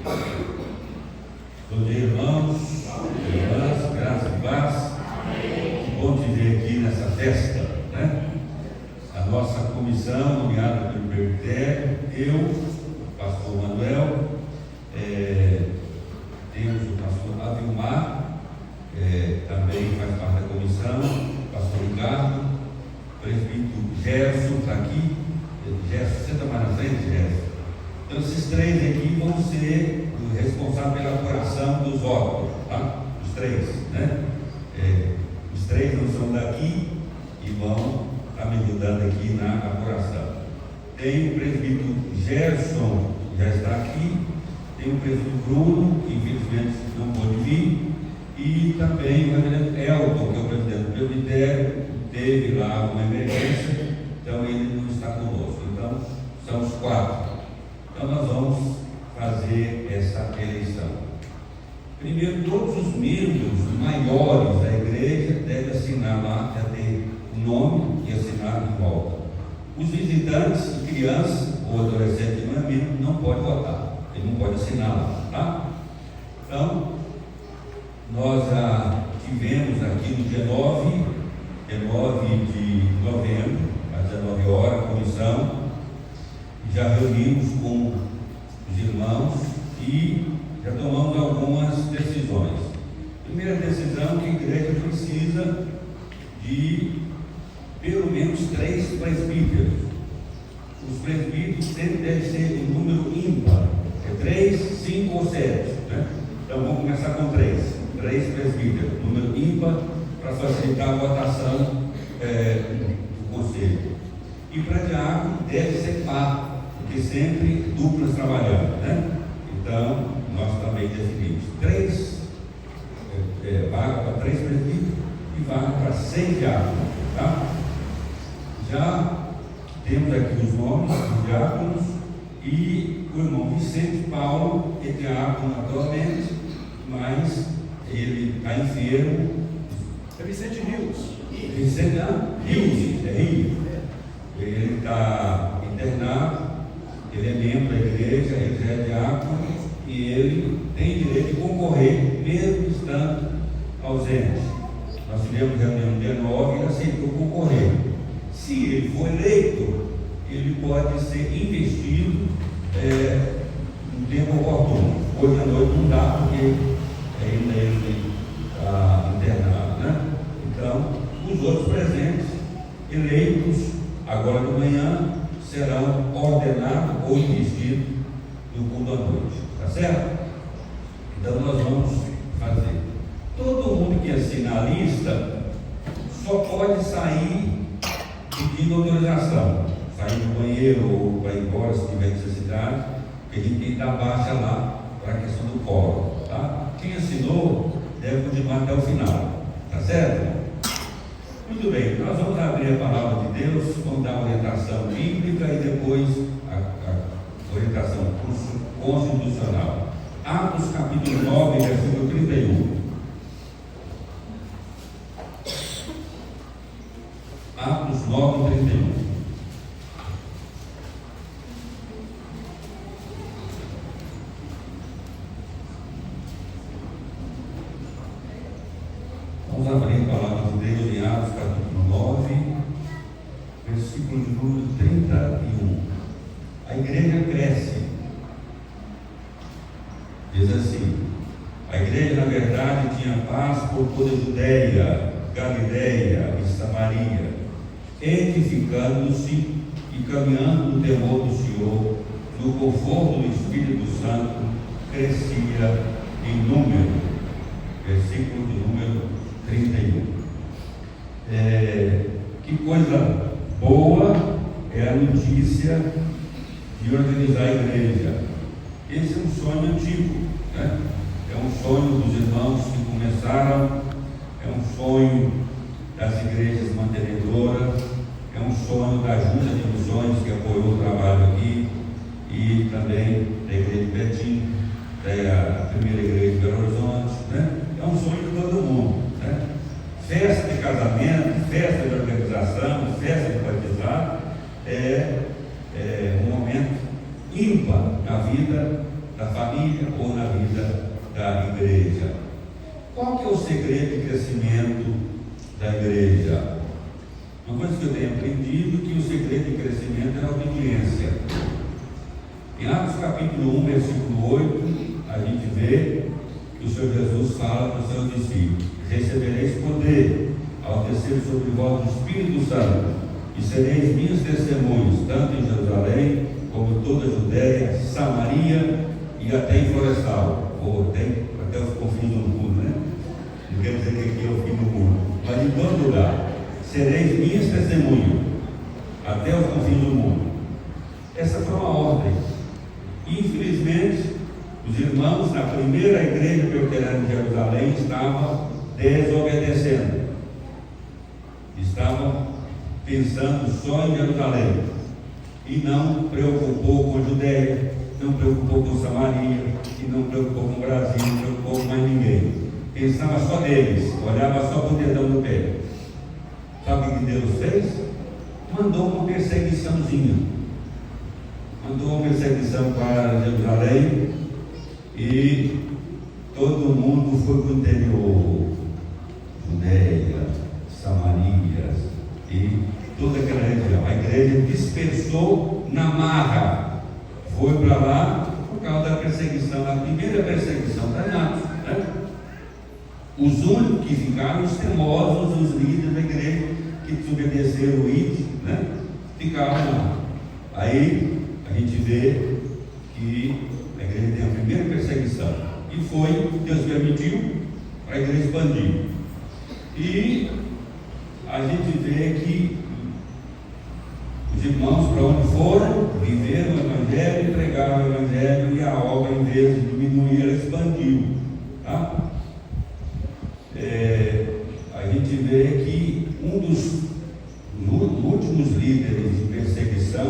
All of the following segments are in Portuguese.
Bom dia, irmãos, irmãs, graças e paz. Que bom te ver aqui nessa festa, né? A nossa comissão, nomeada pelo presbitério, eu, o pastor Manuel, temos o pastor Avilmar, também faz parte da comissão, o pastor Ricardo, o presbítero Gerson está aqui. Gerson, senta mais na frente, Gerson. Então, esses três aqui vão ser responsáveis pela apuração dos órgãos, tá? Os três, né? Os três não são daqui e vão estar me ajudando aqui na apuração. Tem o presbítero Gerson, que já está aqui. Tem o presbítero Bruno, que infelizmente não pôde vir. E também o reverendo Elton, que é o presidente do presbitério, teve lá uma emergência, então ele não está conosco. Então, são os quatro. Então, nós vamos fazer essa eleição. Primeiro, todos os membros maiores da igreja devem assinar lá, já ter o nome e assinar em volta. Os visitantes, crianças ou adolescentes que não é membro, não pode votar, ele não pode assinar lá, tá? Então, nós já tivemos aqui no dia 9 de novembro, às 19 horas, a comissão. Já reunimos com os irmãos e já tomamos algumas decisões. Primeira decisão, que a igreja precisa de pelo menos 3 presbíteros. Os presbíteros sempre devem ser um número ímpar, 3, 5 ou 7, né? Então vamos começar com 3 presbíteros, número ímpar, para facilitar a votação do conselho. E para diácono deve ser par, porque sempre duplas trabalhando, né? Então, nós também definimos 3 vagas para 3 presbíteros e vaga para 6 diáconos, tá? Já temos aqui os nomes dos diáconos e o irmão Vicente Paulo é diácono atualmente, mas ele está enfermo. É Vicente Rios. Vicente Rios, Rio. Ele está internado. Ele é membro da igreja, ele já é diácono e ele tem direito de concorrer, mesmo estando ausente. Nós tivemos reunião no dia 9 e ele aceitou concorrer. Se ele for eleito, ele pode ser investido no tempo oportuno. Hoje à noite não dá, porque ainda ele está internado, né? Então, os outros presentes, eleitos agora de manhã, serão ordenados ou investidos no culto à noite, tá certo? Então nós vamos fazer. Todo mundo que assinar a lista só pode sair pedindo autorização, sair do banheiro ou para ir embora se tiver necessidade, porque a gente tem que dar baixa lá para a questão do quórum, tá? Quem assinou deve continuar até o final, tá certo? Muito bem, nós vamos abrir a palavra de Deus, vamos dar a orientação bíblica e depois a orientação constitucional. Atos capítulo 9, versículo 31. Atos 9, 31. Vamos abrir a palavra de Deus em Atos capítulo 9, versículo de número 31. A igreja cresce. Diz assim: a igreja, na verdade, tinha paz por toda a Judeia, Galileia e Samaria, edificando-se e caminhando no temor do Senhor, no conforto do Espírito Santo, crescia em número. Versículo de número 31. Que coisa boa é a notícia de organizar a igreja. Esse é um sonho antigo, né? É um sonho dos irmãos que começaram, é um sonho das igrejas mantenedoras, é um sonho da Junta de Missões que apoiou o trabalho aqui e também da igreja de Betim, da primeira igreja de Belo Horizonte, né? É um sonho de todo mundo, né? Festa de casamento, festa de organização, festa de batizado é um momento ímpar na vida da família ou na vida da igreja. Qual que é o segredo de crescimento da igreja? Uma coisa que eu tenho aprendido é que o segredo de crescimento é a obediência. Em Atos capítulo 1, versículo 8, a gente vê que o Senhor Jesus fala para os seus discípulos: recebereis poder ao descer sobre vós o Espírito Santo, e sereis minhas testemunhas, tanto em Jerusalém, como em toda a Judéia, Samaria e até em Florestal, ou até os confins do mundo, né? Não quer dizer que aqui é o fim do mundo, mas em todo lugar. Sereis minhas testemunhas, até os confins do mundo. Essa foi uma ordem. Infelizmente, os irmãos na primeira igreja presbiteriana de Jerusalém estavam desobedecendo. Estavam pensando só em Jerusalém. E não preocupou com a Judéia, não preocupou com Samaria, e não preocupou com o Brasil, não preocupou com mais ninguém. Pensava só neles, olhava só para o dedão do pé. Sabe o que Deus fez? Mandou uma perseguiçãozinha. Mandou uma perseguição para Jerusalém e todo mundo foi para o interior, Judéia, Samaria e toda aquela região. A igreja dispersou na marra, foi para lá por causa da perseguição, a primeira perseguição da Atos, né? Os únicos que ficaram, os temosos, os líderes da igreja, que desobedeceram o ID, né? Ficaram lá. Aí a gente vê que a igreja tem a primeira perseguição. E foi, Deus permitiu, para a igreja expandir. E a gente vê que os irmãos, para onde foram, viveram o Evangelho, pregaram o Evangelho, e a obra, em vez de diminuir, ela expandiu. Tá? A gente vê que um dos últimos líderes de perseguição,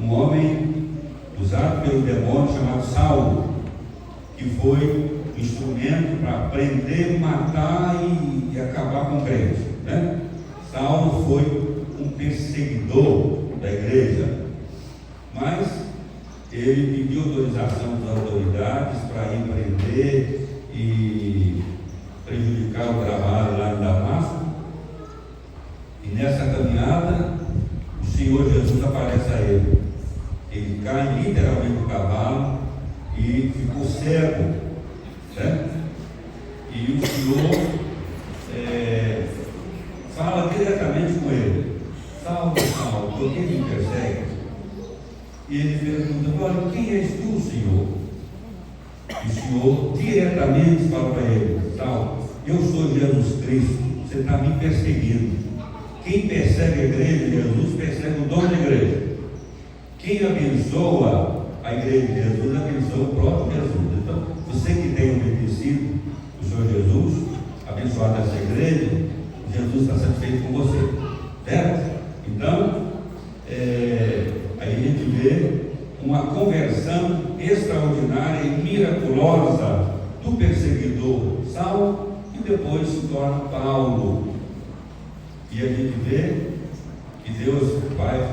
um homem usado pelo demônio chamado Saulo, que foi instrumento para prender, matar e acabar com o crente, né? Saulo foi um perseguidor da igreja, mas ele pediu autorização das autoridades para ir prender e prejudicar o trabalho lá em Damasco. E nessa caminhada, o Senhor Jesus aparece a ele. Ele cai literalmente do cavalo e ficou cego, né? E o Senhor fala diretamente com ele: Saulo, Saulo, por que me persegue? E ele pergunta: olha, quem és tu, Senhor? E o Senhor diretamente fala para ele: Saulo, eu sou Jesus Cristo, você está me perseguindo. Quem persegue a igreja de Jesus persegue o dono da igreja. Quem abençoa a igreja de Jesus abençoa o próprio Jesus. Então, você que tem obedecido o Senhor Jesus, abençoado essa igreja, Jesus está satisfeito com você, certo? Então, aí a gente vê uma conversão extraordinária e miraculosa do perseguidor Saulo, e depois se torna Paulo. E a gente vê que Deus Pai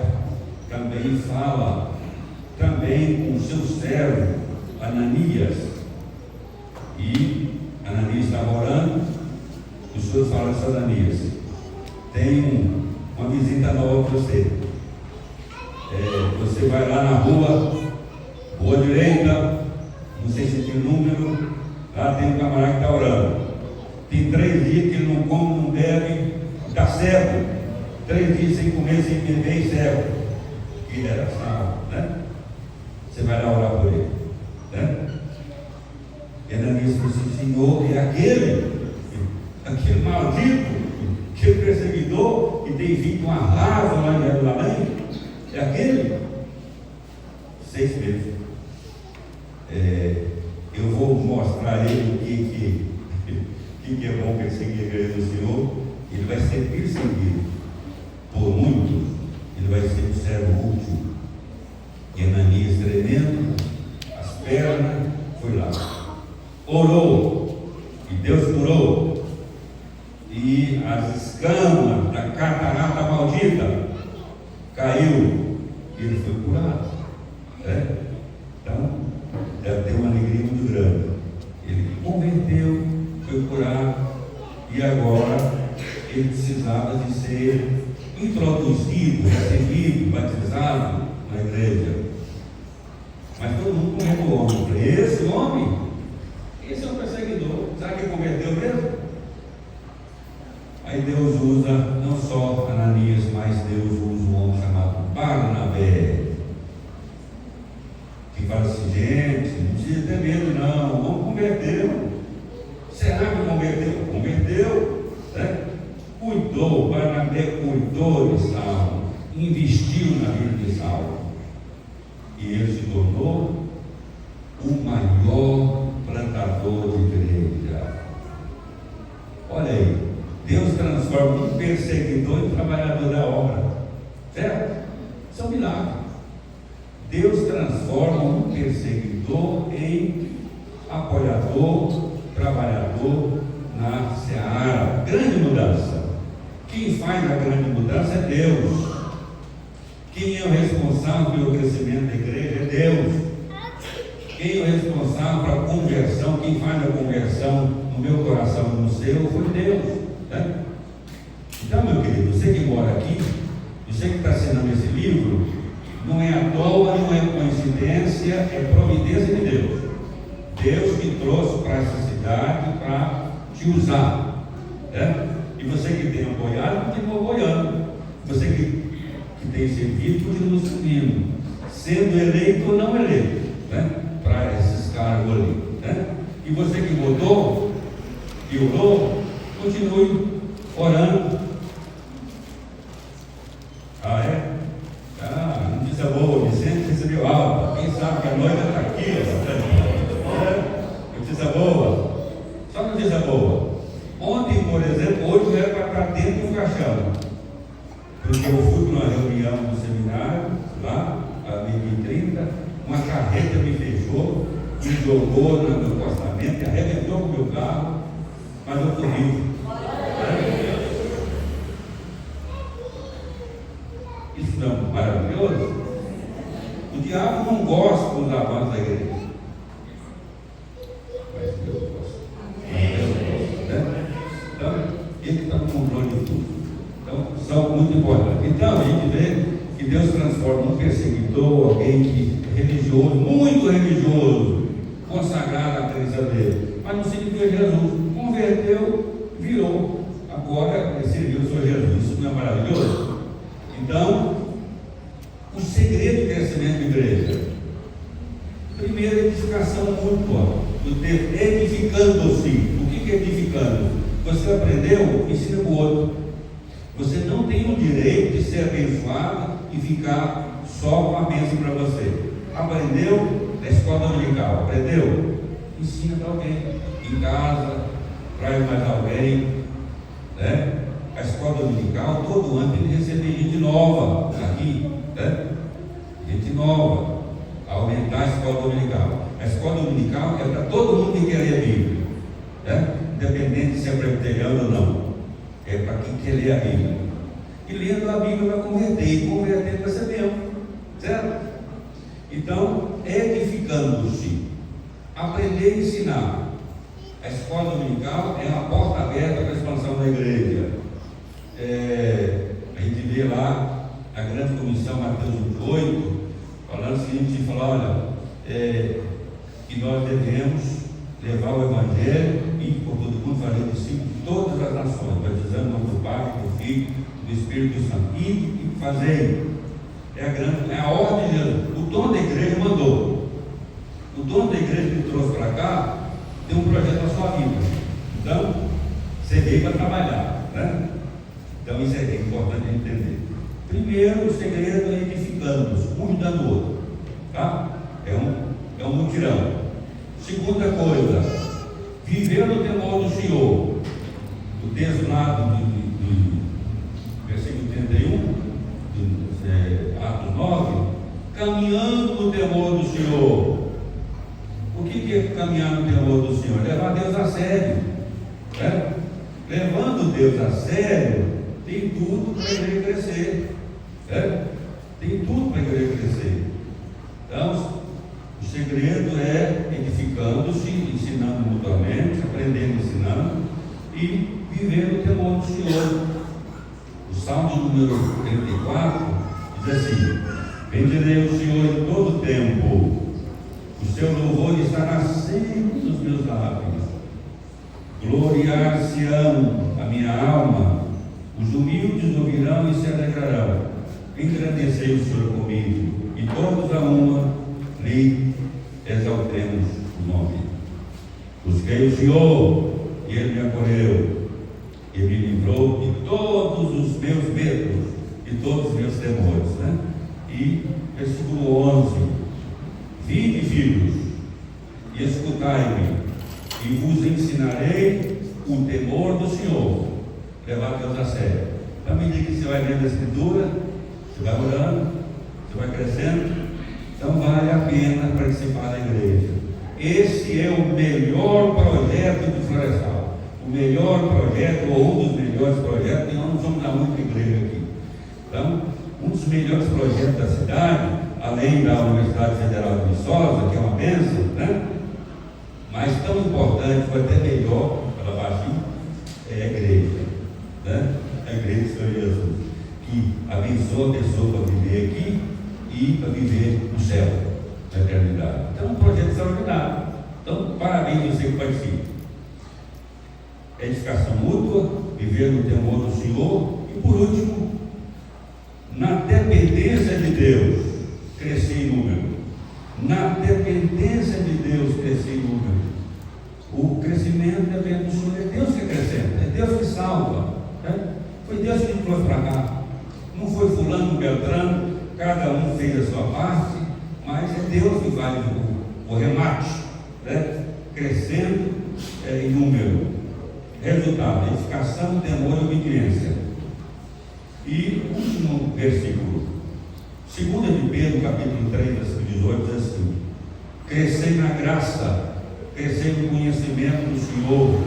também fala também com o seu servo Ananias. E Ananias estava orando, o Senhor fala a Ananias: tem uma visita nova para você. Você vai lá na rua direita, não sei se tem o número, lá tem um camarada que está orando. Tem 3 dias que ele não come, não bebe, está cego. 3 dias sem comer, sem beber e cego. Que era Saulo, né? Você vai lá orar por ele, né? E Ananias falou assim: Senhor, é aquele maldito, aquele perseguidor que tem feito um arraso lá em Jerusalém, é aquele? 6 meses. Eu vou mostrar a ele o que é bom perseguir a igreja do Senhor. Ele vai ser perseguido por muitos, ele vai ser um servo útil. E Ananias, tremendo, as pernas, foi lá, orou, e Deus curou, e as escamas da catarata maldita caiu, e ele foi curado, né? Então, agora ele precisava de ser introduzido, recebido, batizado na igreja. Mas todo mundo conhece o homem. Eu falei, esse homem, esse é um perseguidor. Será que converteu mesmo? Aí Deus usa não só Ananias, mas Deus usa um homem chamado Barnabé, que fala assim, gente, não precisa ter medo não, o homem converteu. Será que converteu? Converteu, né? Cuidou, Barnabé cuidou de Saulo, investiu na vida de Saulo, e ele se tornou o maior plantador de igreja. Olha aí, Deus transforma um perseguidor em trabalhador da obra, certo? Isso é um milagre. Deus transforma um perseguidor em apoiador, trabalhador na seara. Grande mudança. Quem faz a grande mudança é Deus. Quem é o responsável pelo crescimento da igreja é Deus. Quem é o responsável para a conversão, quem faz a conversão no meu coração e no seu, foi Deus, né? Então, meu querido, você que mora aqui, você que está assinando esse livro, não é à toa, não é coincidência, é providência de Deus. Deus que trouxe para essa cidade para te usar, né? E você que tem apoiado, continua apoiando. Você que tem servido, continua servindo, sendo eleito ou não eleito, né? Para esses cargos ali, né? E você que votou e orou, continue orando. Ah, é? Ah, notícia boa, Vicente recebeu alta. Quem sabe que a noiva está aqui, notícia boa. Só notícia boa. Ontem, por exemplo, hoje era para estar dentro do caixão, porque eu fui para uma reunião do seminário, lá, a 2030, uma carreta me fechou, me jogou no meu acostamento, arrebentou com o meu carro, mas eu fui vivo. Isso não é maravilhoso? O diabo não gosta dos avanços da igreja, mas Deus gosta. Né? Então, ele está no controle de tudo. Então, são muito importantes. Então, a gente vê que Deus transforma um perseguidor, alguém que é religioso, muito religioso, consagrado à crença dele, mas não seguiu Jesus, converteu, virou, agora serviu o Senhor Jesus. Isso não é maravilhoso? Então, o segredo do crescimento da igreja, primeiro, edificação mútua, do ter edificando-se. O que é edificando? Você aprendeu, ensina para o outro. Você não tem o direito de ser abençoado e ficar só com a bênção para você. Aprendeu na escola dominical, aprendeu? Ensina para alguém, em casa, traz mais alguém, né? A escola dominical, todo ano tem que receber gente nova aqui, né? Gente nova, aumentar a escola dominical. A escola dominical é para todo mundo que quer ler a Bíblia, né? Independente de se é presbiteriano ou não, é para quem quer ler a Bíblia. E lendo a Bíblia vai converter, e convertendo vai ser mesmo, certo? Então, edificando-se, aprender e ensinar. A escola dominical é a porta aberta para a expansão da igreja. A gente vê lá a grande comissão, Mateus 8, falando o seguinte, olha, que nós devemos levar o Evangelho e por todo mundo fazer discípulos de todas as nações, batizando o nome do Pai, do Filho, do Espírito Santo, e fazer. É a ordem de Jesus. O dono da igreja mandou. O dono da igreja que trouxe para cá tem um projeto na sua vida. Então, você veio para trabalhar, né? Então isso é importante entender. Primeiro, o segredo é edificando-nos, um ajudando o outro, tá? É um mutirão. Segunda coisa, viver no temor do Senhor. O texto lá do versículo 31, Atos 9, caminhando no temor do Senhor. O que é caminhar no temor do Senhor? Levar Deus a sério, né? Levando Deus a sério, tem tudo para a igreja crescer, né? Tem tudo para a igreja crescer. Então, o segredo é edificando-se, ensinando mutuamente, aprendendo, ensinando e viver no temor do Senhor. O Salmo de número 34 diz assim: bendirei o Senhor em todo o tempo, o seu louvor estará sempre nos meus lábios. Gloriar-se-ão a minha alma, os humildes ouvirão e se alegrarão. Engrandecei o Senhor comigo, e todos a uma lhe exaltemos o nome. Busquei o Senhor, e Ele me acolheu, e me livrou de todos os meus medos, de todos os meus temores. E versículo 11: vinde, filhos, e escutai-me, e vos ensinarei o temor do Senhor. Levar Deus a sério. À medida que você vai lendo a Escritura, você vai orando, você vai crescendo, então vale a pena participar da igreja. Esse é o melhor projeto do Florestal. O melhor projeto, ou um dos melhores projetos, e nós não somos da única igreja aqui. Então, um dos melhores projetos da cidade, além da Universidade Federal de Viçosa, que é uma bênção, mas tão importante, ou até melhor, para baixinho, é a igreja, a igreja do Senhor Jesus, que abençoa a pessoa para viver aqui e para viver no céu, na eternidade. Então, é um projeto extraordinário. Então, parabéns a você que participa. Edificação mútua, viver no temor do Senhor, e por último, na dependência de Deus, crescer em número. Na dependência de Deus, crescer em número. O crescimento depende do Senhor. É Deus que acrescenta, é Deus que salva. Foi Deus que nos trouxe para cá. Não foi fulano, beltrano, cada um fez a sua parte, mas é Deus que vale o remate, crescendo em número. Resultado: edificação, temor e obediência. E o último versículo, 2 de Pedro, capítulo 3, versículo 18, diz assim: crescei na graça, crescei no conhecimento do Senhor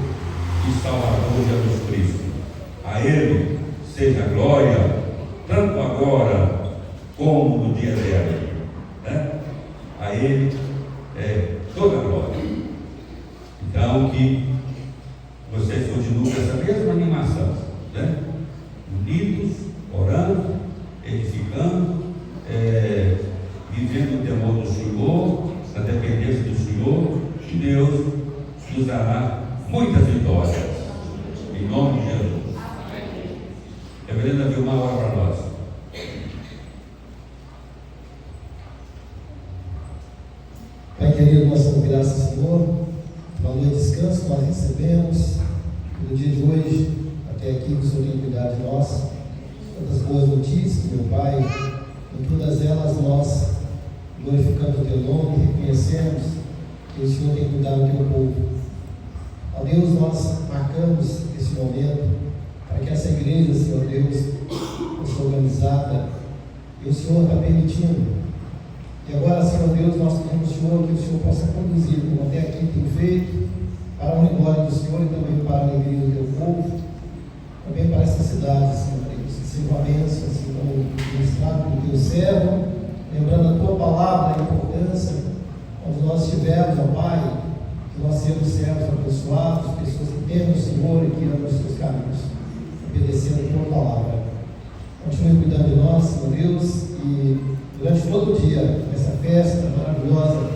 e Salvador Jesus Cristo. A Ele seja a glória, tanto agora como no dia eterno. A Ele é toda a glória. Então, que vocês continuem com essa mesma animação, unidos, orando, edificando, vivendo o temor do Senhor, na dependência do Senhor, e Deus nos dará muitas vitórias, em nome de Jesus. Reverenda Vilmar, ora para nós. Pai querido, nós damos graças, Senhor, pela noite de descanso que nós recebemos, pelo dia de hoje, até aqui que o Senhor tem cuidado de nós, tantas boas notícias, meu Pai, em todas elas nós glorificamos o Teu nome, reconhecemos que o Senhor tem cuidado do Teu povo. Ó Deus, nós marcamos esse momento para que essa igreja, Senhor Deus, fosse organizada, e o Senhor está permitindo. E agora, Senhor Deus, nós pedimos, Senhor, que o Senhor possa conduzir, como até aqui tem feito, para a honra e glória do Senhor e também para a alegria do Teu povo, também para essa cidade, Senhor Deus, que seja uma bênção, assim como ministrado pelo Teu servo, lembrando a Tua palavra, a importância, onde nós estivermos, ó Pai, que nós sejamos servos abençoados, pessoas que temem o Senhor e que andam os Seus caminhos, obedecendo a Tua palavra. Continue cuidando de nós, Senhor Deus, e durante todo o dia, essa festa maravilhosa,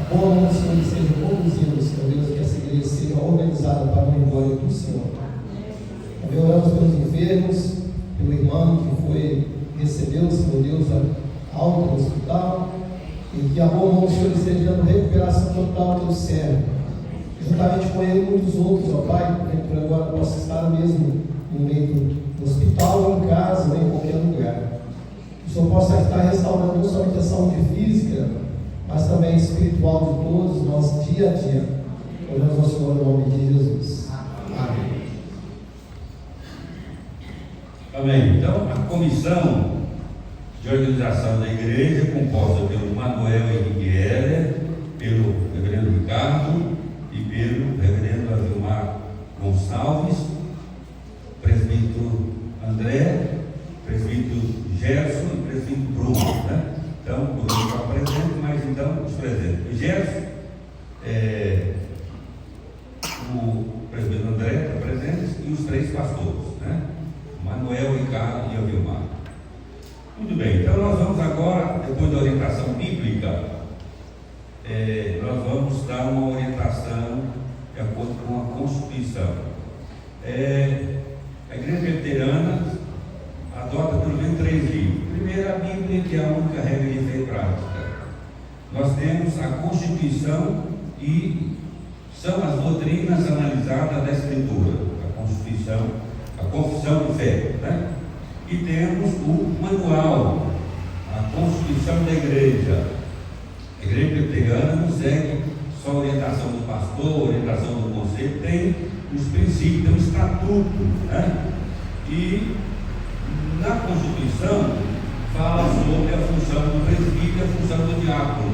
a boa mão do Senhor seja conduzindo, Senhor Deus, que essa igreja seja organizada para a glória do Senhor. Também oramos pelos enfermos, pelo irmão que recebeu, Senhor Deus, a alta no hospital, e que a boa mão do Senhor esteja dando recuperação total do servo. Juntamente com ele e muitos outros, ó Pai, que por agora possa estar mesmo no meio do hospital, ou em casa, ou em qualquer lugar. Que o Senhor possa estar restaurando não somente a saúde física, mas também espiritual de todos nós, dia a dia. Oramos ao Senhor no nome de Jesus. Amém. Amém. Então, a comissão de organização da igreja é composta pelo Manuel Henrique Heller, pelo reverendo Ricardo e pelo reverendo Avilmar Gonçalves, presbítero André, presbítero Gerson e presbítero Bruno. Então, o Bruno está presente, mas então os presentes. O Gerson, o presbítero André está presente e os três pastores, né? Manuel, Ricardo e Avilmar. Muito bem, então nós vamos agora, depois da orientação bíblica, nós vamos dar uma orientação de acordo com a Constituição. A Igreja Presbiteriana adota pelo menos 3 livros. Primeiro, a Bíblia, que é a única regra de fé e prática. Nós temos a Constituição e são as doutrinas analisadas da Escritura, a Constituição, a Confissão de Fé, né? E temos o manual, a Constituição da Igreja. A Igreja Presbiteriana não segue só a orientação do pastor, a orientação do conselho, tem os princípios, tem o estatuto, né? E na Constituição fala sobre a função do presbítero e a função do diácono.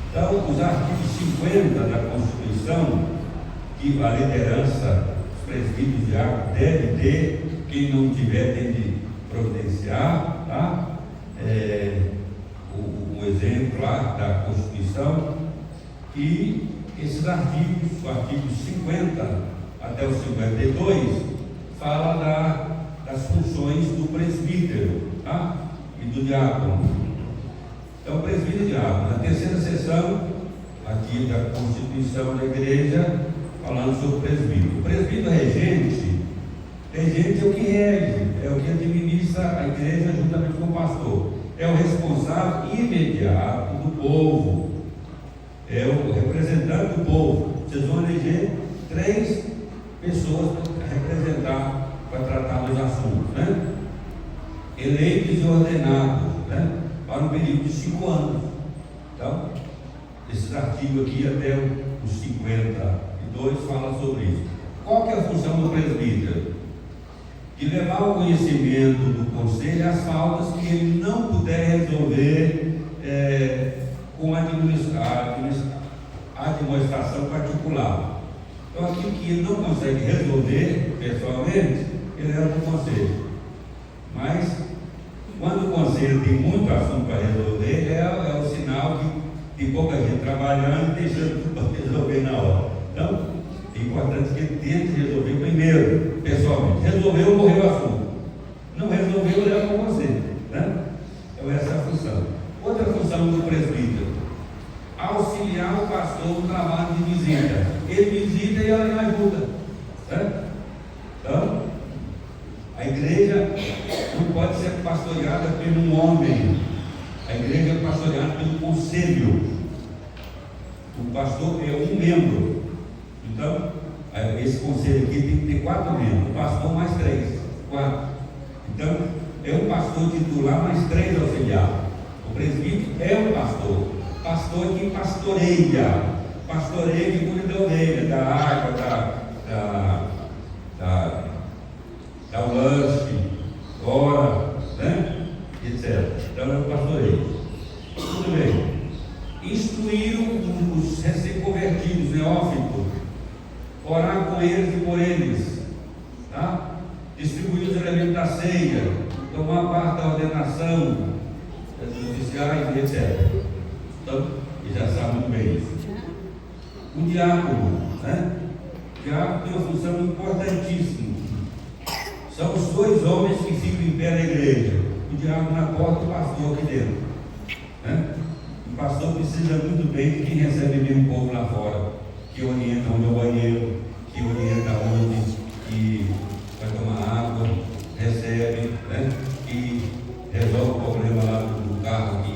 Então, os artigos 50 da Constituição, que a liderança dos presbíteros e diáconos deve ter, quem não tiver tem de providenciar, tá? O exemplo lá da Constituição, e esses artigos, o artigo 50 até o 52, fala das funções do presbítero, tá? E do diácono. Então, presbítero e diácono, na terceira sessão aqui da Constituição da Igreja, falando sobre o presbítero. O presbítero regente é o que rege, é o que administra a igreja juntamente com o pastor, é o responsável imediato do povo, é o representante do povo. Vocês vão eleger 3 pessoas para representar, para tratar dos assuntos, né? Eleitos e ordenados, né? Para um período de 5 anos. Então, esse artigo aqui até os 52 fala sobre isso. Qual que é a função do presbítero? De levar ao conhecimento do conselho as faltas que ele não puder resolver com a administração particular. Então, aquilo que ele não consegue resolver pessoalmente, ele leva para o conselho. Mas, quando o conselho tem muito assunto para resolver, é o sinal que tem pouca gente trabalhando e deixando tudo para resolver na hora. Então, é importante que ele tente resolver primeiro, pessoalmente. Resolveu, morreu o assunto. Não resolveu, leva para o conselho, né? Então, essa é a função. Outra função do presbítero: auxiliar o pastor no trabalho de visita. Ele visita e ela ajuda, certo? Então, a igreja não pode ser pastoreada por um homem. A igreja é pastoreada pelo conselho. O pastor é um membro. Então, esse conselho aqui tem que ter 4 membros. O pastor mais 3, 4. Então, é um pastor titular mais 3 auxiliares. O presbítero é um pastor. Pastor que pastoreia. Pastoreia que cuida da ovelha, da água, da lanche, ora, né? Etc. Então é o pastoreio. Tudo bem. Instruir os recém-convertidos, neófitos, orar com eles e por eles, tá? Distribuir os elementos da ceia, tomar parte da ordenação dos oficiais, etc. Então, e já sabe muito bem isso. O diácono, né? O diácono tem uma função importantíssima. São os 2 homens que ficam em pé na igreja: o diácono na porta e o pastor aqui dentro, né? O pastor precisa muito bem de quem recebe bem o povo lá fora, que orienta onde é o banheiro, que orienta onde que vai tomar água, recebe, né? Que resolve o problema lá do carro que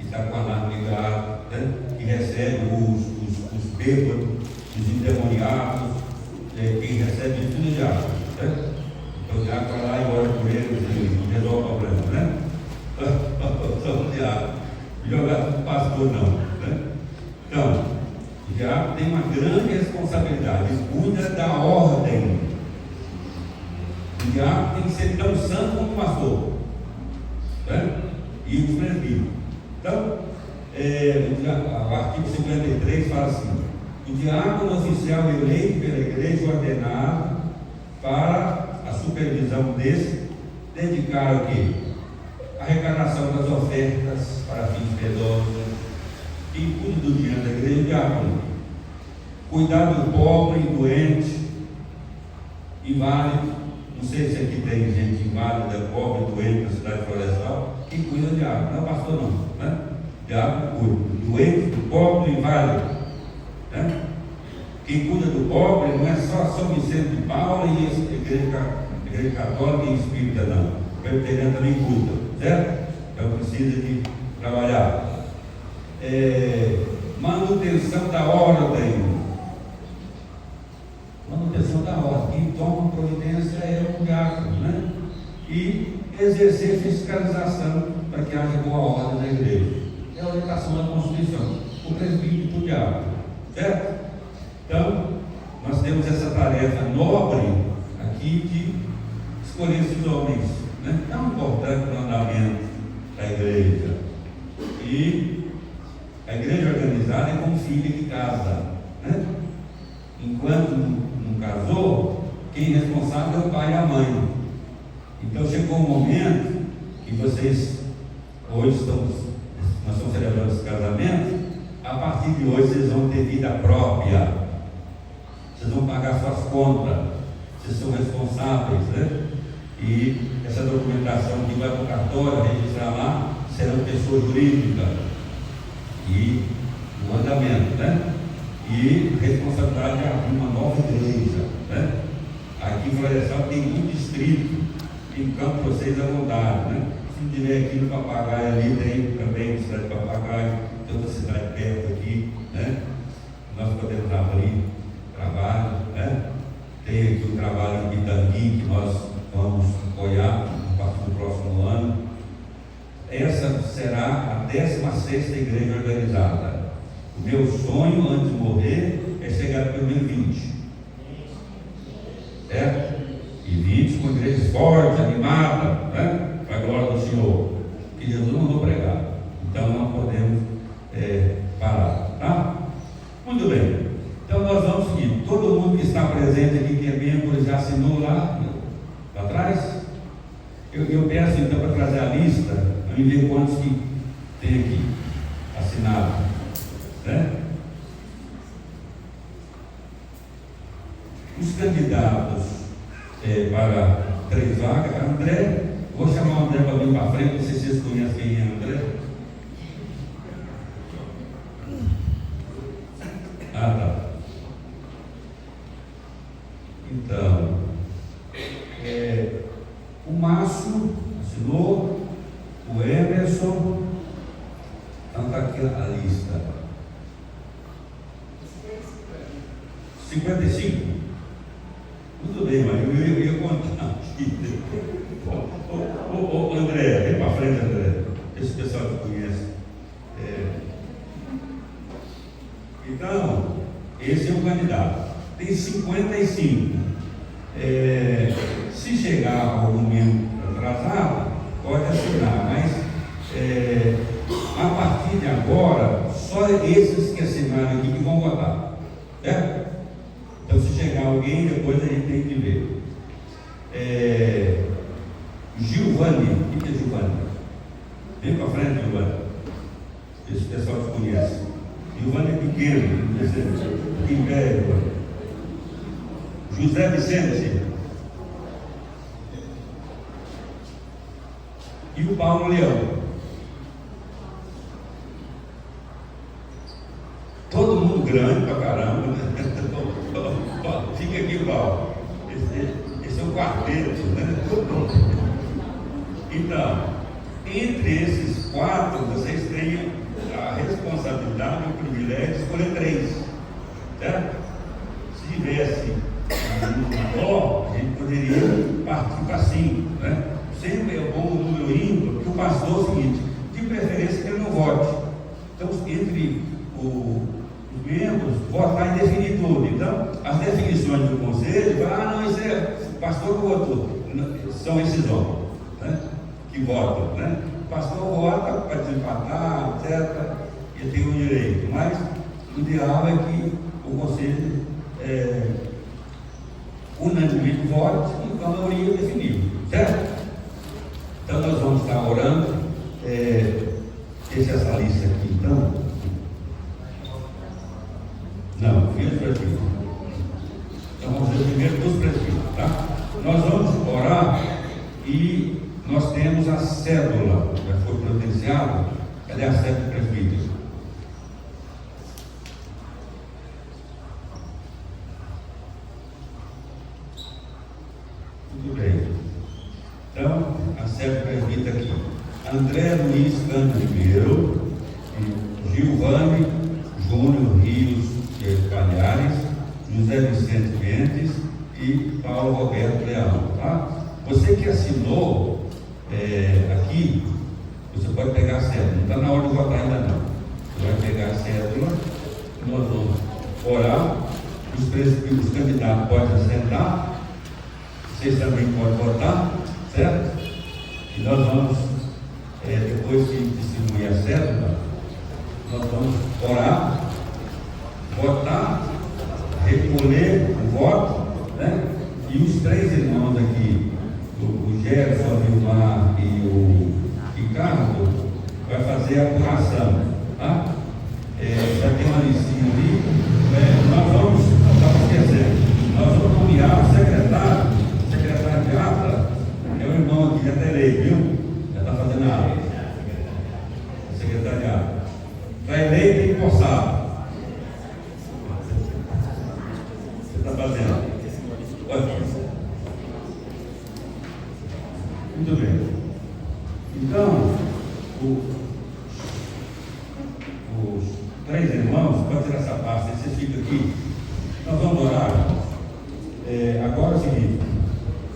está com a alarme ligado, né? Que recebe os bêbados, os endemoniados, quem recebe tudo já, né? Então o diácono vai lá e ora por eles e resolve o problema, né? Só o diácono. Jogar para o pastor não, né? Então, o diácono tem uma grande responsabilidade, ele cuida da ordem. O diácono tem que ser tão santo como o pastor, né? E os presbíteros. Então, o artigo 53 fala assim: o diácono oficial eleito pela igreja ordenado para a supervisão desse, dedicar o quê? Arrecadação das ofertas para fins piedosos, quem cuida do dinheiro da igreja, o diácono. Cuidar do pobre e doente, inválido, Não sei se aqui tem gente inválida, pobre, doente na cidade florestal. Quem cuida é o diabo, não é o pastor não, né? O diabo cuida do doente, do pobre, do inválido, né? Quem cuida do pobre não é só São Vicente de Paula e a igreja católica e espírita, não. O presbiteriano também cuida, certo? Então precisa de trabalhar. Manutenção da ordem. Manutenção da ordem. Quem toma providência é o diácono, né? E exercer fiscalização para que haja boa ordem na igreja. É a orientação da Constituição. O presbítero e o diácono, certo? Então, nós temos essa tarefa nobre aqui de escolher esses homens, né? Tão importante no andamento da igreja. E a igreja organizada é como filha que casa, né? Enquanto não casou, quem é responsável é o pai e a mãe. Então chegou um momento que vocês, hoje nós estamos celebrando esse casamento, a partir de hoje vocês vão ter vida própria, vocês vão pagar suas contas, vocês são responsáveis, né? E essa documentação que vai para o cartório, registrar lá, serão pessoas jurídicas e o andamento, né? E responsabilidade de abrir uma nova igreja, né? Aqui em Florestal tem um distrito, em campo vocês à vontade, né? Se tiver aqui no Papagaio ali, tem também cidade de Papagaio, tem outra cidade perto aqui, né? Nós podemos abrir trabalho, né? Tem aqui o trabalho em Pitangui que nós vamos apoiar a partir do próximo ano. Essa será a 16ª igreja organizada. O meu sonho antes de morrer é chegar pelo menos 20, certo? E 20 com igrejas fortes, animadas, né? Para a glória do Senhor, que Jesus mandou pregar. Então não podemos parar, tá? Muito bem. Então nós vamos seguir. Todo mundo que está presente aqui, que é membro, já assinou lá atrás? Eu peço então para trazer a lista, para me ver quantos que tem aqui assinado, né? Os candidatos para 3 vagas, André, vou chamar o André para vir para frente, não sei se vocês conhecem quem é André. Ah, tá. Então, o Márcio assinou, o Emerson, então está aqui a lista. 55? Tudo bem, mas eu ia contar aqui. Ô, André, vem para frente, André. Esse pessoal que conhece. Então, esse é o candidato. Tem 55. Se chegar algum membro atrasado, pode assinar, mas a partir de agora, só esses que assinaram aqui que vão votar, certo? Então, se chegar alguém, depois a gente tem que ver. Gilvani, o que é Gilvani? Vem para frente, Gilvani. Esse pessoal te conhece. Gilvani é pequeno, não sei se em pé, José Vicente. E o Paulo Leão. Todo mundo grande pra caramba, né? Fica aqui, Paulo. Esse é o quarteto, né? Então, entre esses 4, vocês têm a responsabilidade, o privilégio de escolher 3, certo? Se tivesse um maior, a gente poderia partir para 5, né? Sempre é bom o número ímpar, porque o pastor é o seguinte, de preferência que ele não vote. Então, entre os membros, votar e definir tudo. Então, as definições do conselho, não, isso é o pastor que votou. São esses homens, né? Que votam, né? O pastor vota para desempatar, etc. E tem o direito, mas o ideal é que o conselho unanimemente vote e a maioria definir, certo? Então nós vamos estar orando. Deixa essa lista aqui, então. Não, filhos presbíteros. Então vamos ver primeiro dos presbíteros, tá? Nós vamos cédula já foi providenciada. Cadê a cédula do presbítero? Muito bem. Então, a cédula do presbítero aqui. André Luiz Cândido Ribeiro, Gilvane Júnior Rios Palhares, José Vicente Mendes e Paulo Roberto Leão, tá? Você que assinou aqui, você pode pegar a cédula, não está na hora de votar ainda não. Você vai pegar a cédula, nós vamos orar, os candidatos podem assentar, vocês também podem votar, certo? E nós vamos, depois que distribuir a cédula, nós vamos orar, votar, recolher o voto, né? E os três irmãos aqui, o Gerson, o Vilmar e o Ricardo, vai fazer a apuração, tá? Já tem uma listinha ali, nós vamos, estava esquecendo, nós vamos nomear o secretário de ata, é o irmão aqui, já está eleito, viu? Já está fazendo a ata, secretário de ata, está eleito e empossado. Você está fazendo? Ótimo. Muito bem. Então, os três irmãos, pode tirar essa pasta, vocês ficam aqui. Nós vamos orar. Agora é o seguinte,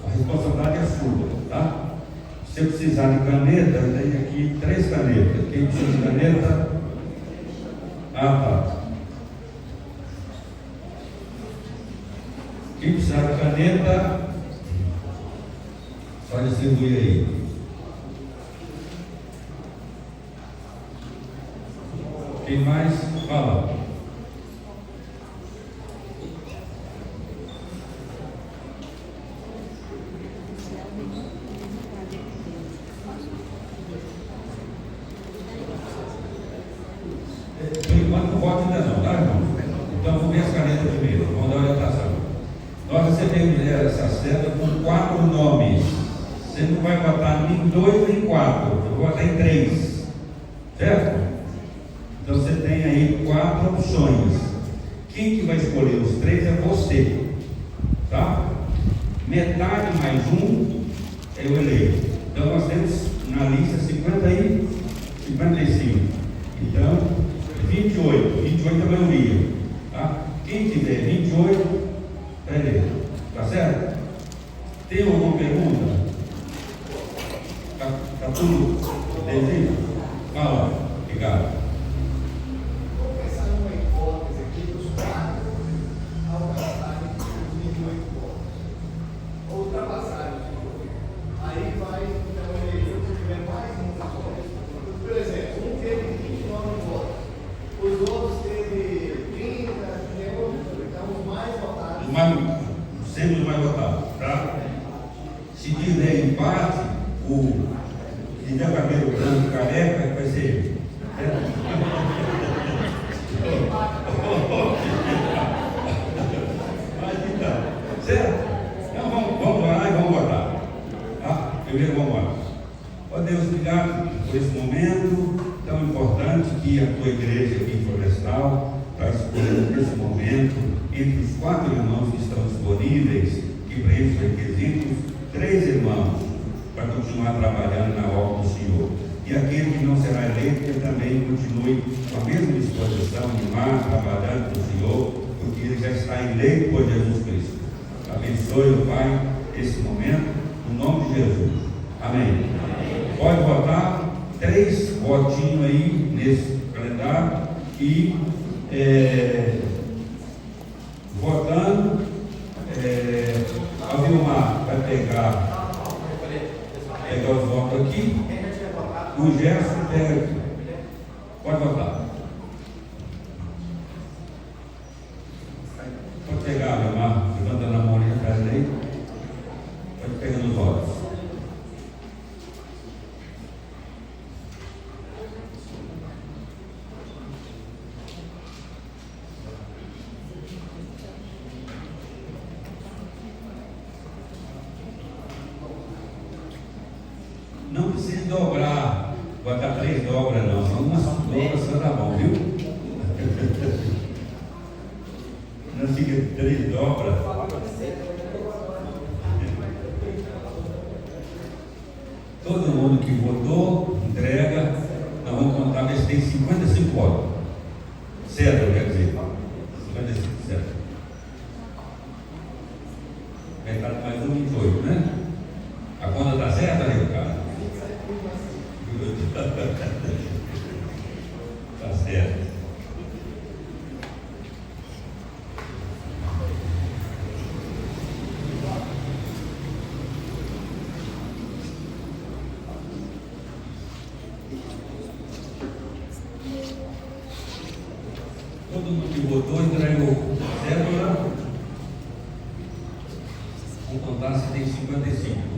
a responsabilidade é sua, tá? Se você precisar de caneta, eu tenho aqui 3 canetas. Quem precisa de caneta? Tá. Quem precisar de caneta, só distribuir aí. Quem mais? Fala. Por enquanto não voto ainda não, tá, irmão? Então vamos ver as canetas primeiro, vamos dar orientação. Nós recebemos essa cédula com 4 nomes. Você não vai votar nem 2 nem 4, eu vou votar em 3, certo? Então você tem aí 4 opções. Quem que vai escolher os 3 é você, tá? Metade mais 1 é o eleito. Então nós temos na lista 50 e 55. Então 28 é a maioria, tá? Quem tiver 28 é eleito, tá certo? Tem alguma pergunta? Tá tudo entendido? Fala, obrigado. Vou pensar numa hipótese aqui dos 4 alcançarem os 28 votos, ou ultrapassarem os 28. Aí vai, então, eleger se tiver mais votos. Por exemplo, um teve 29 votos, os outros teve 30, então os mais votados. Sempre os mais votados, tá? Se tiver empate, que der cabelo branco careca, vai ser ele. Mas então, certo? Então vamos lá e vamos votar. Tá? Primeiro vamos lá. Ó Deus, obrigado por esse momento tão importante que a tua igreja aqui em Florestal está escolhendo nesse momento, entre os 4 irmãos que estão disponíveis, que preenchem os requisitos, 3 irmãos para continuar trabalhando na obra do Senhor. E aquele que não será eleito, que também continue com a mesma disposição, animar, trabalhando para o Senhor, porque ele já está eleito por Jesus Cristo. Abençoe, Pai, esse momento, no nome de Jesus. Amém. Pode votar, 3 votinhos aí nesse calendário e votando, a Vilmar vai pegar os votos aqui, o Gerson pega aqui. Pode votar. Pode pegar, Vilmar, levantando a mão ali atrás dele. Pode pegar nos votos. Não precisa dobrar obras. Todo mundo que votou, entrega, nós vamos contar, ver se tem 55 votos. Certo, quer dizer, 55 certo. Metade mais um, 28, né? A conta está certa, Ricardo? Está certo. Todo mundo que votou entregou cédula. Vamos contar se tem 55.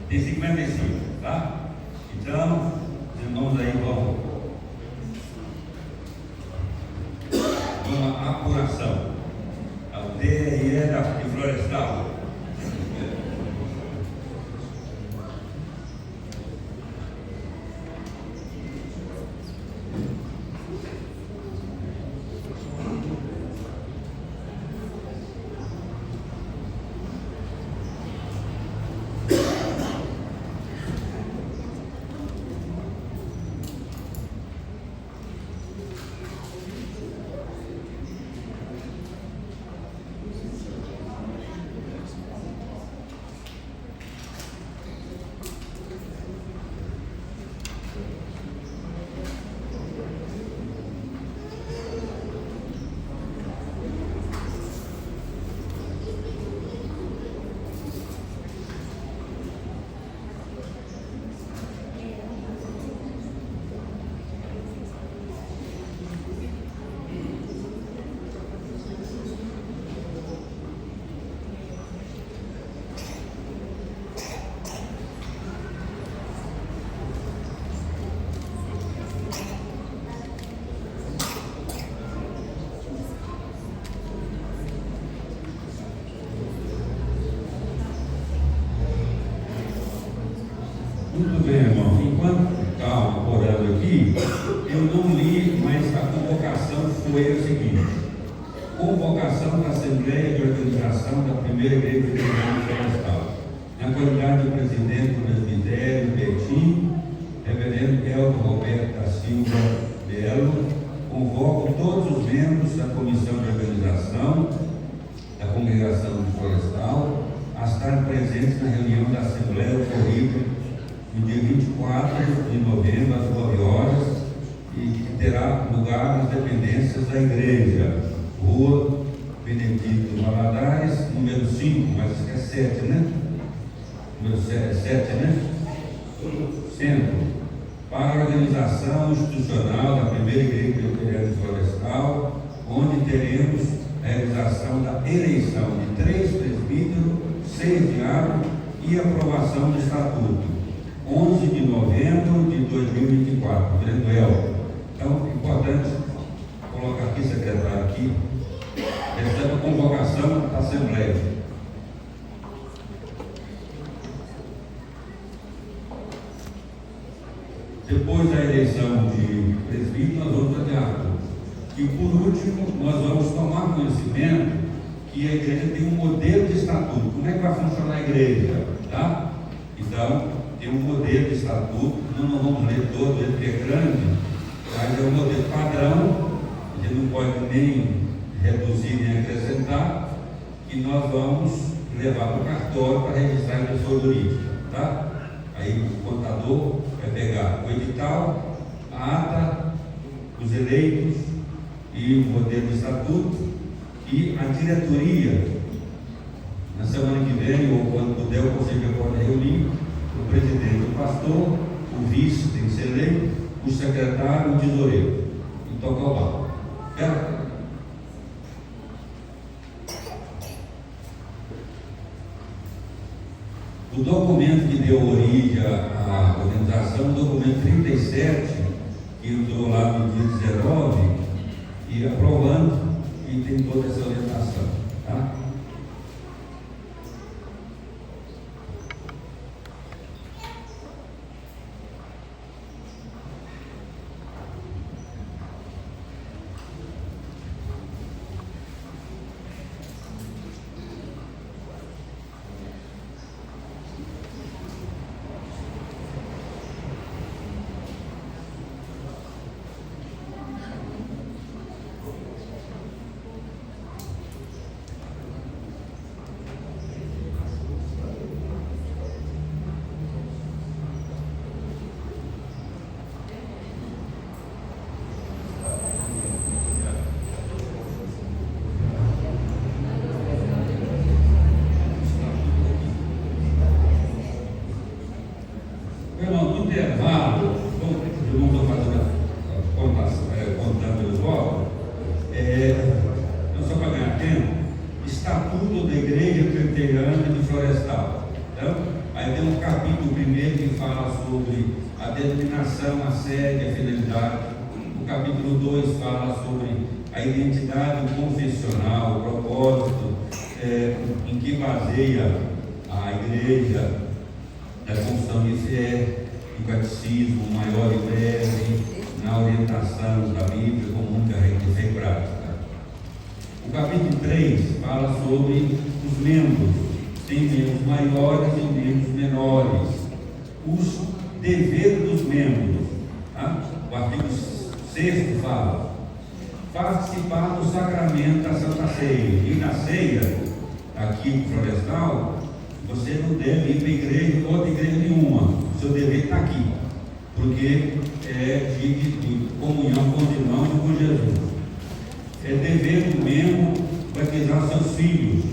Tem 55, tá? Então, os irmãos aí vão uma apuração. A DRE de Florestal. Muito bem, irmão. Enquanto estava orando aqui, eu não li, mas a convocação foi a seguinte: convocação da Assembleia de Organização da Primeira Igreja Presbiteriana Florestal. Na qualidade de presidente do presbitério, Betim, reverendo Elton Roberto da Silva Belo, convoco todos os membros da Comissão de Organização da Congregação de Florestal a estar presentes na reunião da Assembleia ocorrida no dia 24 de novembro, às 9 horas, e que terá lugar nas dependências da igreja, Rua Benedito Valadares, número 5, mas é 7, né? Número 7, né? Centro, para a organização institucional da Primeira Igreja Presbiteriana de Florestal, onde teremos a realização da eleição de 3 presbíteros, 6 diáconos e aprovação do estatuto. 11 de novembro de 2024, vendo El. Então, importante colocar aqui, secretário, eleição de presbítero, nós vamos para diácono. E por último, nós vamos tomar conhecimento que a igreja tem um modelo de estatuto. Como é que vai funcionar a igreja? Tá? Então, tem um modelo de estatuto, não vamos ler todo ele que é grande, mas é um modelo padrão, a gente não pode nem reduzir nem acrescentar, que nós vamos levar para o cartório para registrar em pessoa jurídica. Tá? Aí o contador vai pegar o edital, a ata, os eleitos e o modelo de estatuto, e a diretoria, na semana que vem, ou quando puder, o conselho pode reunir o presidente, o pastor, o vice tem que ser eleito, o secretário, o tesoureiro, e toca o barco. O documento que deu origem à organização, o documento 37, que entrou lá no dia 19, e aprovando, e tem toda essa orientação. Tá? A sede, a finalidade. O capítulo 2 fala sobre a identidade confessional, o propósito, em que baseia a igreja, a confissão de fé, o catecismo maior e breve, na orientação da Bíblia comum da fé e prática. O capítulo 3 fala sobre os membros, tem membros maiores e membros menores, os deveres dos membros. Tá? O artigo 6º fala: participar do sacramento da Santa Ceia. E na ceia, aqui no Florestal, você não deve ir para a igreja, outra igreja nenhuma. O seu dever está aqui, porque é de comunhão com os irmãos e com Jesus. É dever do membro batizar seus filhos,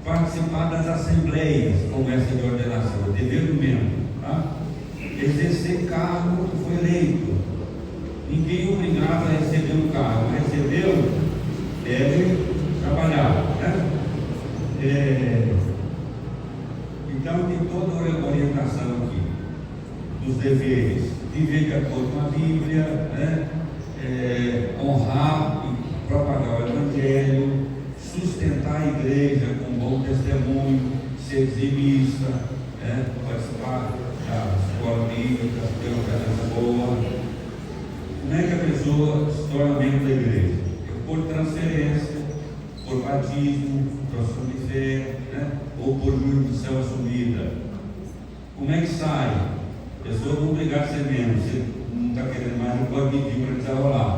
participar das assembleias, como essa de ordenação, é dever do membro. Tá? Exercer cargo que foi eleito. Ninguém obrigado a receber um cargo. Recebeu, deve trabalhar. Né? Então tem toda a orientação aqui dos deveres. Viver de acordo com a Bíblia, né? Honrar e propagar o Evangelho, sustentar a igreja com bom testemunho, ser dizimista, participar da escola bíblica, ter uma presença boa. Como é que a pessoa se torna membro da igreja? Por transferência, por batismo, profissão de fé, ou por jurisdição assumida. Como é que sai? A pessoa não é obrigada a ser membro. Você não está querendo mais, não pode pedir para desenrolar.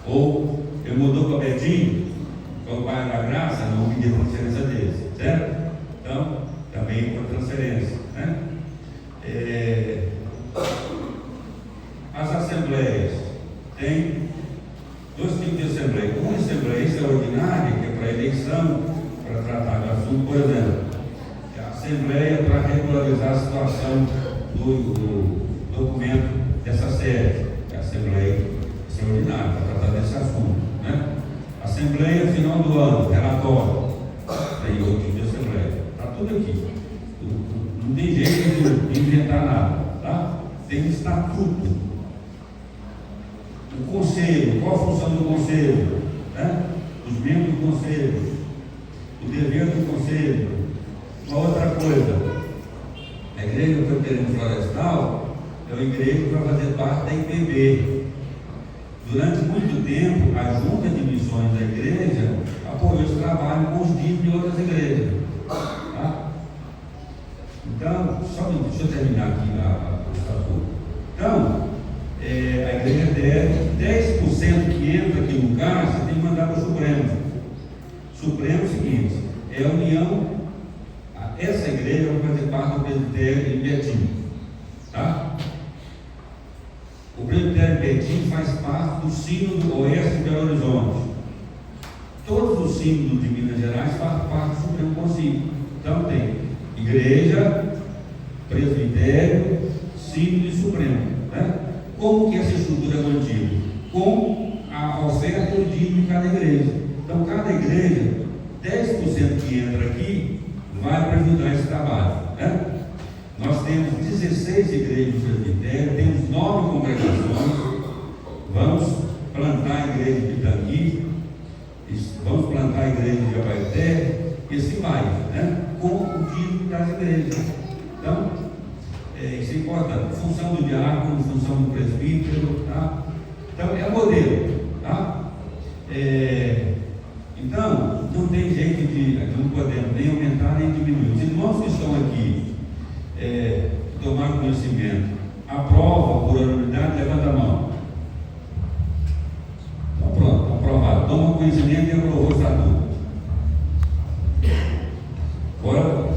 Ou ele mudou para Betinho, para o bairro da Graça, não pedir transferência dele, certo? Então, também por transferência. As assembleias, tem dois tipos de assembleia. Uma assembleia extraordinária, que é para eleição, para tratar de assunto, por exemplo, a assembleia para regularizar a situação do documento dessa sede, é a assembleia extraordinária, para tratar desse assunto. Assembleia final do ano, relatório, tem outro tipo de assembleia, está tudo aqui. Não tem jeito de inventar nada, tá? Tem estatuto. O conselho, qual a função do conselho? Os membros do conselho, o dever do conselho. Uma outra coisa, a igreja presbiteriana florestal, é uma igreja para fazer parte da IPB. Durante muito tempo, a junta de missões da igreja apoiou esse trabalho com os dízimos de outras igrejas. Tá? Então, deixa eu terminar aqui o estatuto. Então, a igreja deve 10% que entra aqui no caixa, tem que mandar para o Supremo. Supremo é o seguinte, é a união, essa igreja vai fazer parte do presbitério em Betim. Tá? O presbitério em Betim faz parte do Sínodo Oeste de Belo Horizonte. Todos os sínodos de Minas Gerais fazem parte do Supremo Concílio. Então tem igreja, presbitério, sínodo e Supremo. Né? Como que essa estrutura é mantida? Com a oferta e o dízimo de cada igreja. Então cada igreja, 10% que entra aqui, vai para ajudar esse trabalho. Né? Nós temos 16 igrejas de presbitério, temos 9 congregações. Vamos plantar a igreja de Pitangui, vamos plantar a igreja de Abaeté, e assim vai, né? Com o dízimo das igrejas. Então, isso é importante. Função do diácono, função do presbítero, tá? Então, é o modelo, tá? Então, não tem jeito não podemos nem aumentar nem diminuir. Os irmãos que estão aqui, tomar conhecimento, aprova por unanimidade, levanta a mão. Então, pronto, aprovado. Toma conhecimento e aprovou o estatuto. Agora,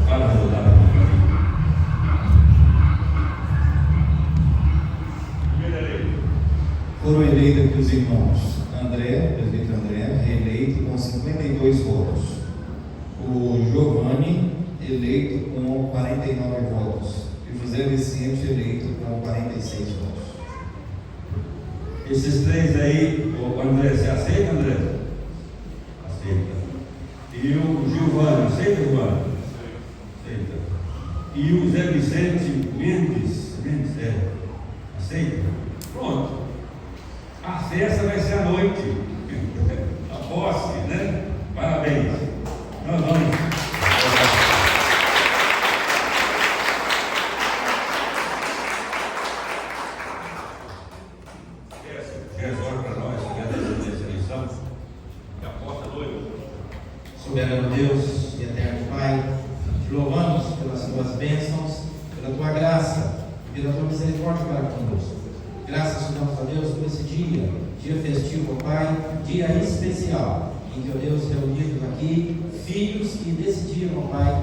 fala o resultado aqui para mim. Primeira lei. Foram eleitos aqui os irmãos André, presbítero André, reeleito com 52 votos. O Giovanni, eleito com 49 votos. E José Vicente, eleito com 46 votos. Esses três aí, o André, você aceita, André? Aceita. E o Giovanni, aceita, Giovanni? Aceita. E o Zé Vicente Mendes, aceita? Pronto. A festa vai ser à noite. A posse, né? Parabéns. Nós vamos. Soberano Deus e eterno Pai, te louvamos pelas tuas bênçãos, pela tua graça, pela tua misericórdia para conosco. Graças te damos a Deus por esse dia festivo, ó Pai, dia especial, em que, ó Deus, reunidos aqui, filhos que decidiram, ó Pai,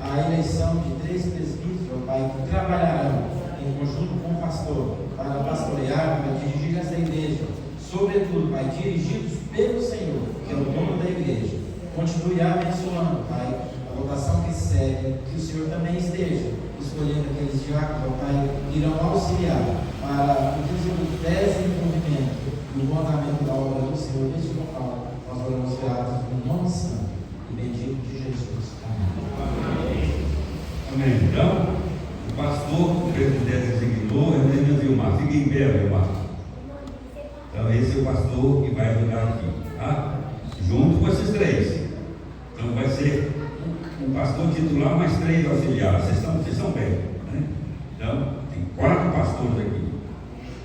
a eleição de 3 presbíteros, ó Pai, que trabalharão em conjunto com o pastor para pastorear, para dirigir esta igreja, sobretudo, Pai, dirigidos pelo Senhor, que é o dono da igreja. Continue abençoando, Pai, a votação que segue, que o Senhor também esteja escolhendo aqueles diáconos, ó Pai, que irão auxiliar para o desenvolvimento e o andamento da obra do Senhor neste local. Nós oramos gratos no nome santo e bendito de Jesus. Amém. Amém. Então, o pastor, o presidente designou, é o Reverendo Vilmar. Fique em pé, Vilmar. Então, esse é o pastor que vai ajudar aqui, tá? Junto com esses 3. Então vai ser um pastor titular mais 3 auxiliares. Vocês são bem, né? Então, tem 4 pastores aqui.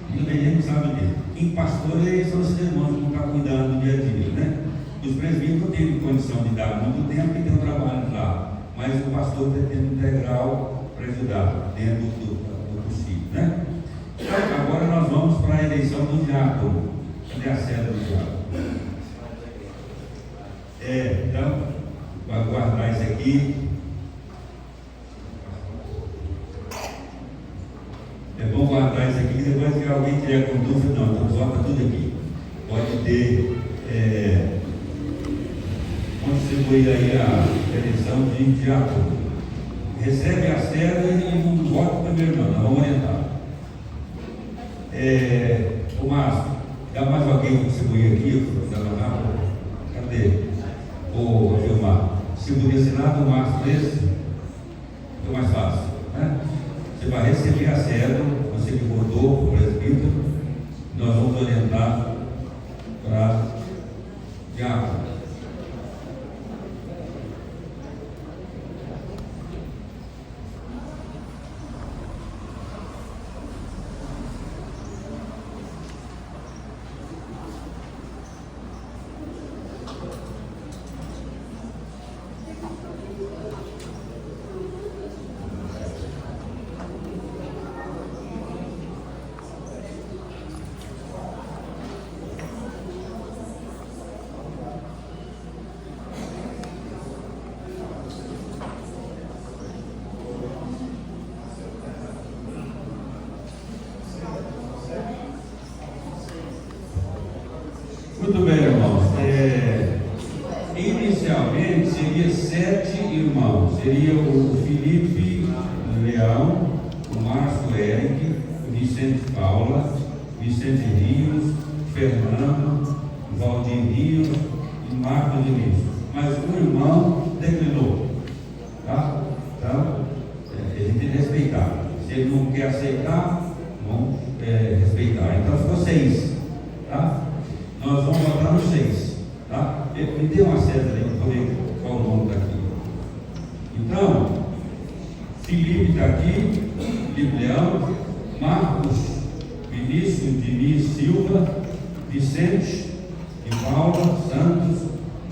Ninguém sabe disso. Quem pastor são esses irmãos que não estão cuidando do dia a dia, né? Os presbíteros não têm condição de dar muito tempo e tem um trabalho lá. Mas o pastor tem tempo integral para ajudar dentro do possível, né? Então, agora nós vamos para a eleição do diácono. Cadê a cédula do diácono? Então, vai guardar isso aqui. É bom guardar isso aqui, depois que alguém tiver com dúvida, não, então bota tudo aqui. Pode ter, vamos distribuir aí a eleição de diácono. Recebe a cédula e não vota primeiro, não, nós vamos orientar. O Márcio, dá mais alguém para distribuir aqui, cadê? Ô Gilmar, se podia assinar do Márcio esse, é mais fácil, né? Você vai receber a cédula, você que votou, o presbítero, nós vamos orientar para diácono. Muito bem, irmãos. Inicialmente seria 7 irmãos. Seria o Felipe Leão, o Márcio Eric, o Vicente Paula, Vicente Rios, Fernando, Valdir Rios e Marcos Rios. Mas um irmão declinou. Tá? Então, a gente tem que respeitar. Se ele não quer aceitar, vamos respeitar. Então ficou 6. Tá? Nós vamos votar nos 6. Tá? Me dê uma seta aí para poder qual o nome está aqui. Então, Felipe está aqui, Felipe Leão, Marcos Vinícius Diniz Silva, Vicente de Paula Santos,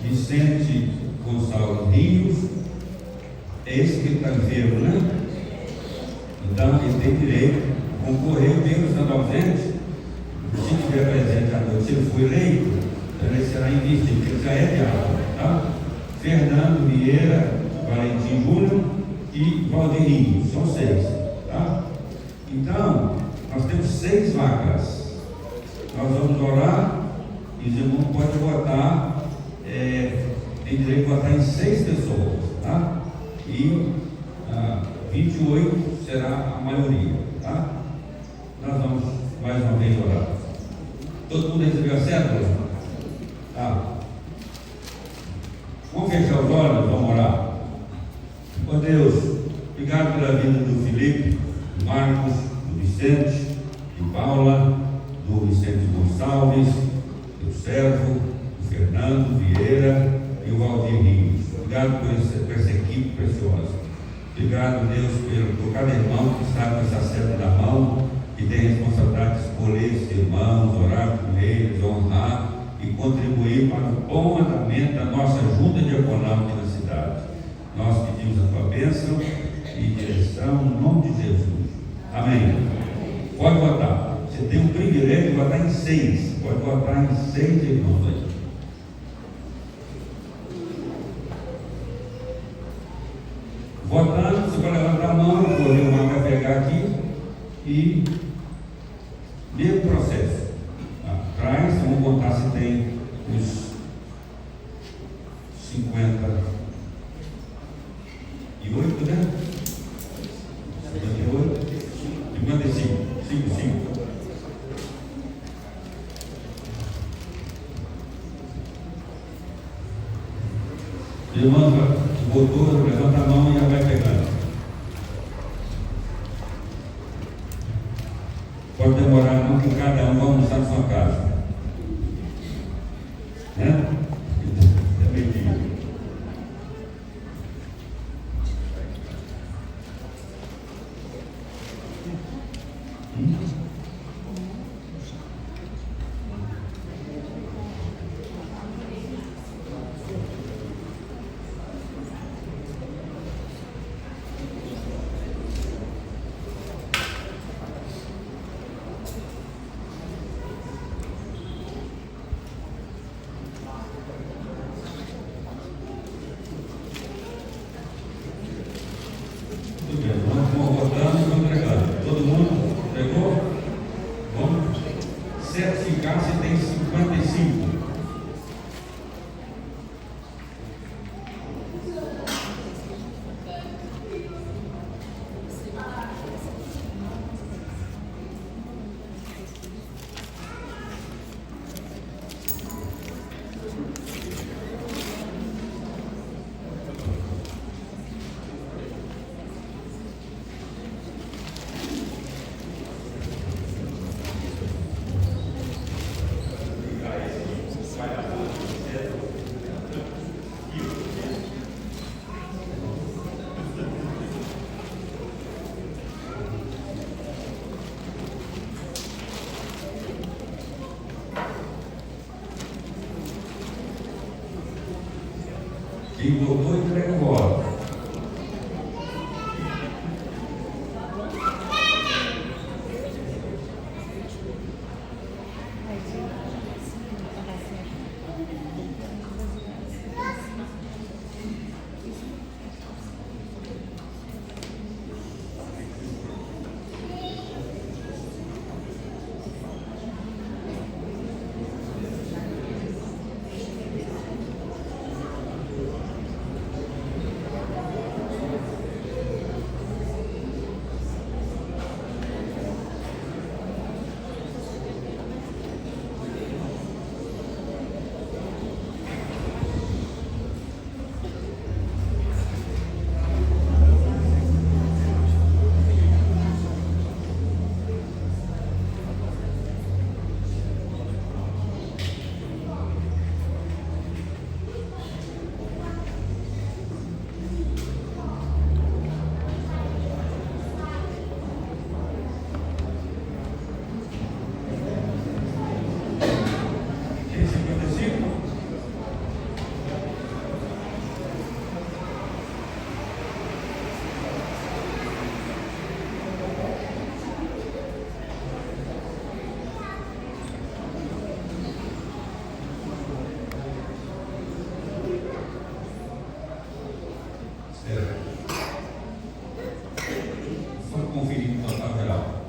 Vicente Gonçalves Rios. É esse que está enfermo, né? Então ele tem direito a concorrer, mesmo estando ausente. Se estiver presente à noite, se ele for eleito, ele será investido, porque ele já é diabo, tá? Fernando Vieira Valentim Júnior e Valdeirinho, são 6, tá? Então, nós temos 6 vagas. Nós vamos orar e os irmãos podem votar, tem direito de votar em 6 pessoas, tá? E 28 será a maioria, tá? Nós vamos mais uma vez orar. Todo mundo recebeu a cédula? Tá. Vamos fechar os olhos, vamos orar. Ó Deus, obrigado pela vida do Felipe, do Marcos, do Vicente, de Paula, do Vicente Gonçalves, do servo, do Fernando Vieira e o Valdir Rios. Obrigado por essa equipe preciosa. Obrigado, Deus, por cada irmão que está com essa seta na mão, que tem a responsabilidade de escolher esses irmãos, orar com eles, honrar e contribuir para o bom andamento da nossa junta diaconal aqui na cidade. Nós pedimos a tua bênção e direção no nome de Jesus. Amém. Pode votar. Você tem o privilégio de votar em 6. Pode votar em 6 irmãos aí. Votando, você vai levantar a mão, o irmão vai pegar aqui e mesmo processo. Atrás, vamos contar se tem os 58, né? 58, 55, 55. Irmão, votou, levanta a mão e já vai pegando. Pode demorar muito, que cada um vai almoçar na sua casa. Né? É meio-dia. Muito bem, vamos votando e vamos entregando. Todo mundo pegou? Vamos certificar se tem 55. Quem votou, entrega o voto. conferir no total geral.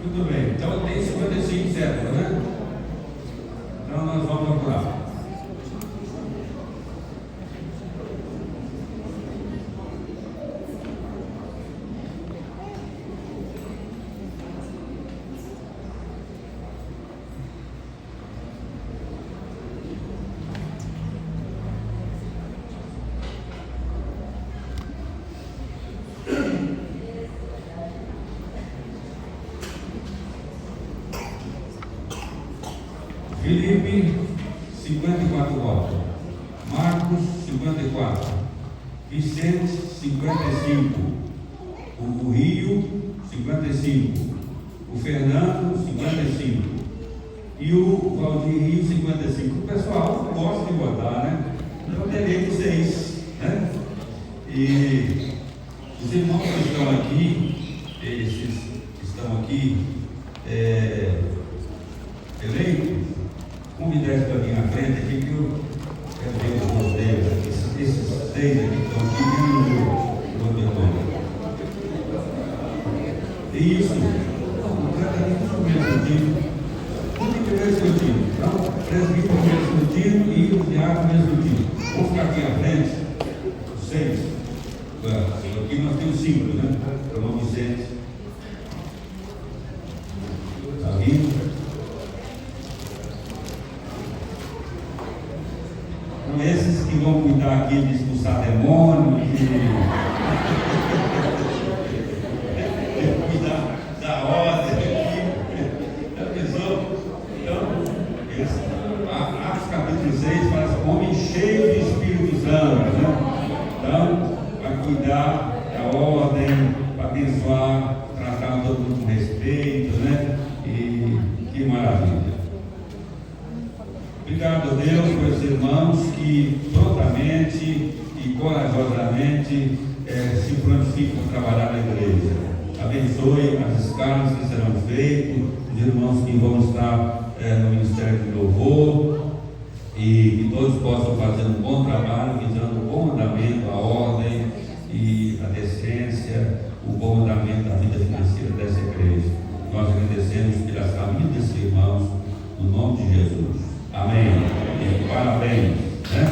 Muito bem, então tem 55 células, né? Então nós vamos apurar. Felipe, 54 votos. Marcos, 54. Vicente, 55. O Rio, 55. O Fernando, 55. E o Valdir Rio, 55. O pessoal gosta de votar, né? Então teremos 6, né? E os irmãos que estão aqui, esses que estão aqui eleitos, convidar eles para vir à frente aqui, que eu quero ver os rostos deles aqui. Esses 6 aqui que estão aqui, no auditório. E isso, completamente o mesmo time. Tudo que é mesmo time. Então, presbítero o mesmo time e o diácono o mesmo time. Vamos ficar aqui à frente, os 6. Aqui nós temos 5, né? Irmão Vicente. Está vindo? Esses que vão cuidar aqui de expulsar demônio, de cuidar da ordem aqui. Já pensou? Então, Atos capítulo 6 fala assim: homem cheio de Espírito Santo, né? Então, para cuidar da ordem, para abençoar, tratar todo mundo com respeito, né? E que maravilha. Obrigado a Deus por esses irmãos que prontamente e corajosamente se prontificam a trabalhar na igreja. Abençoe as escalas que serão feitas, os irmãos que vão estar no Ministério de Louvor, e que todos possam fazer um bom trabalho, visando o bom andamento, a ordem e a decência, o bom andamento da vida financeira dessa igreja. Nós agradecemos pela família desses irmãos, no nome de Jesus. Amém. E parabéns, né?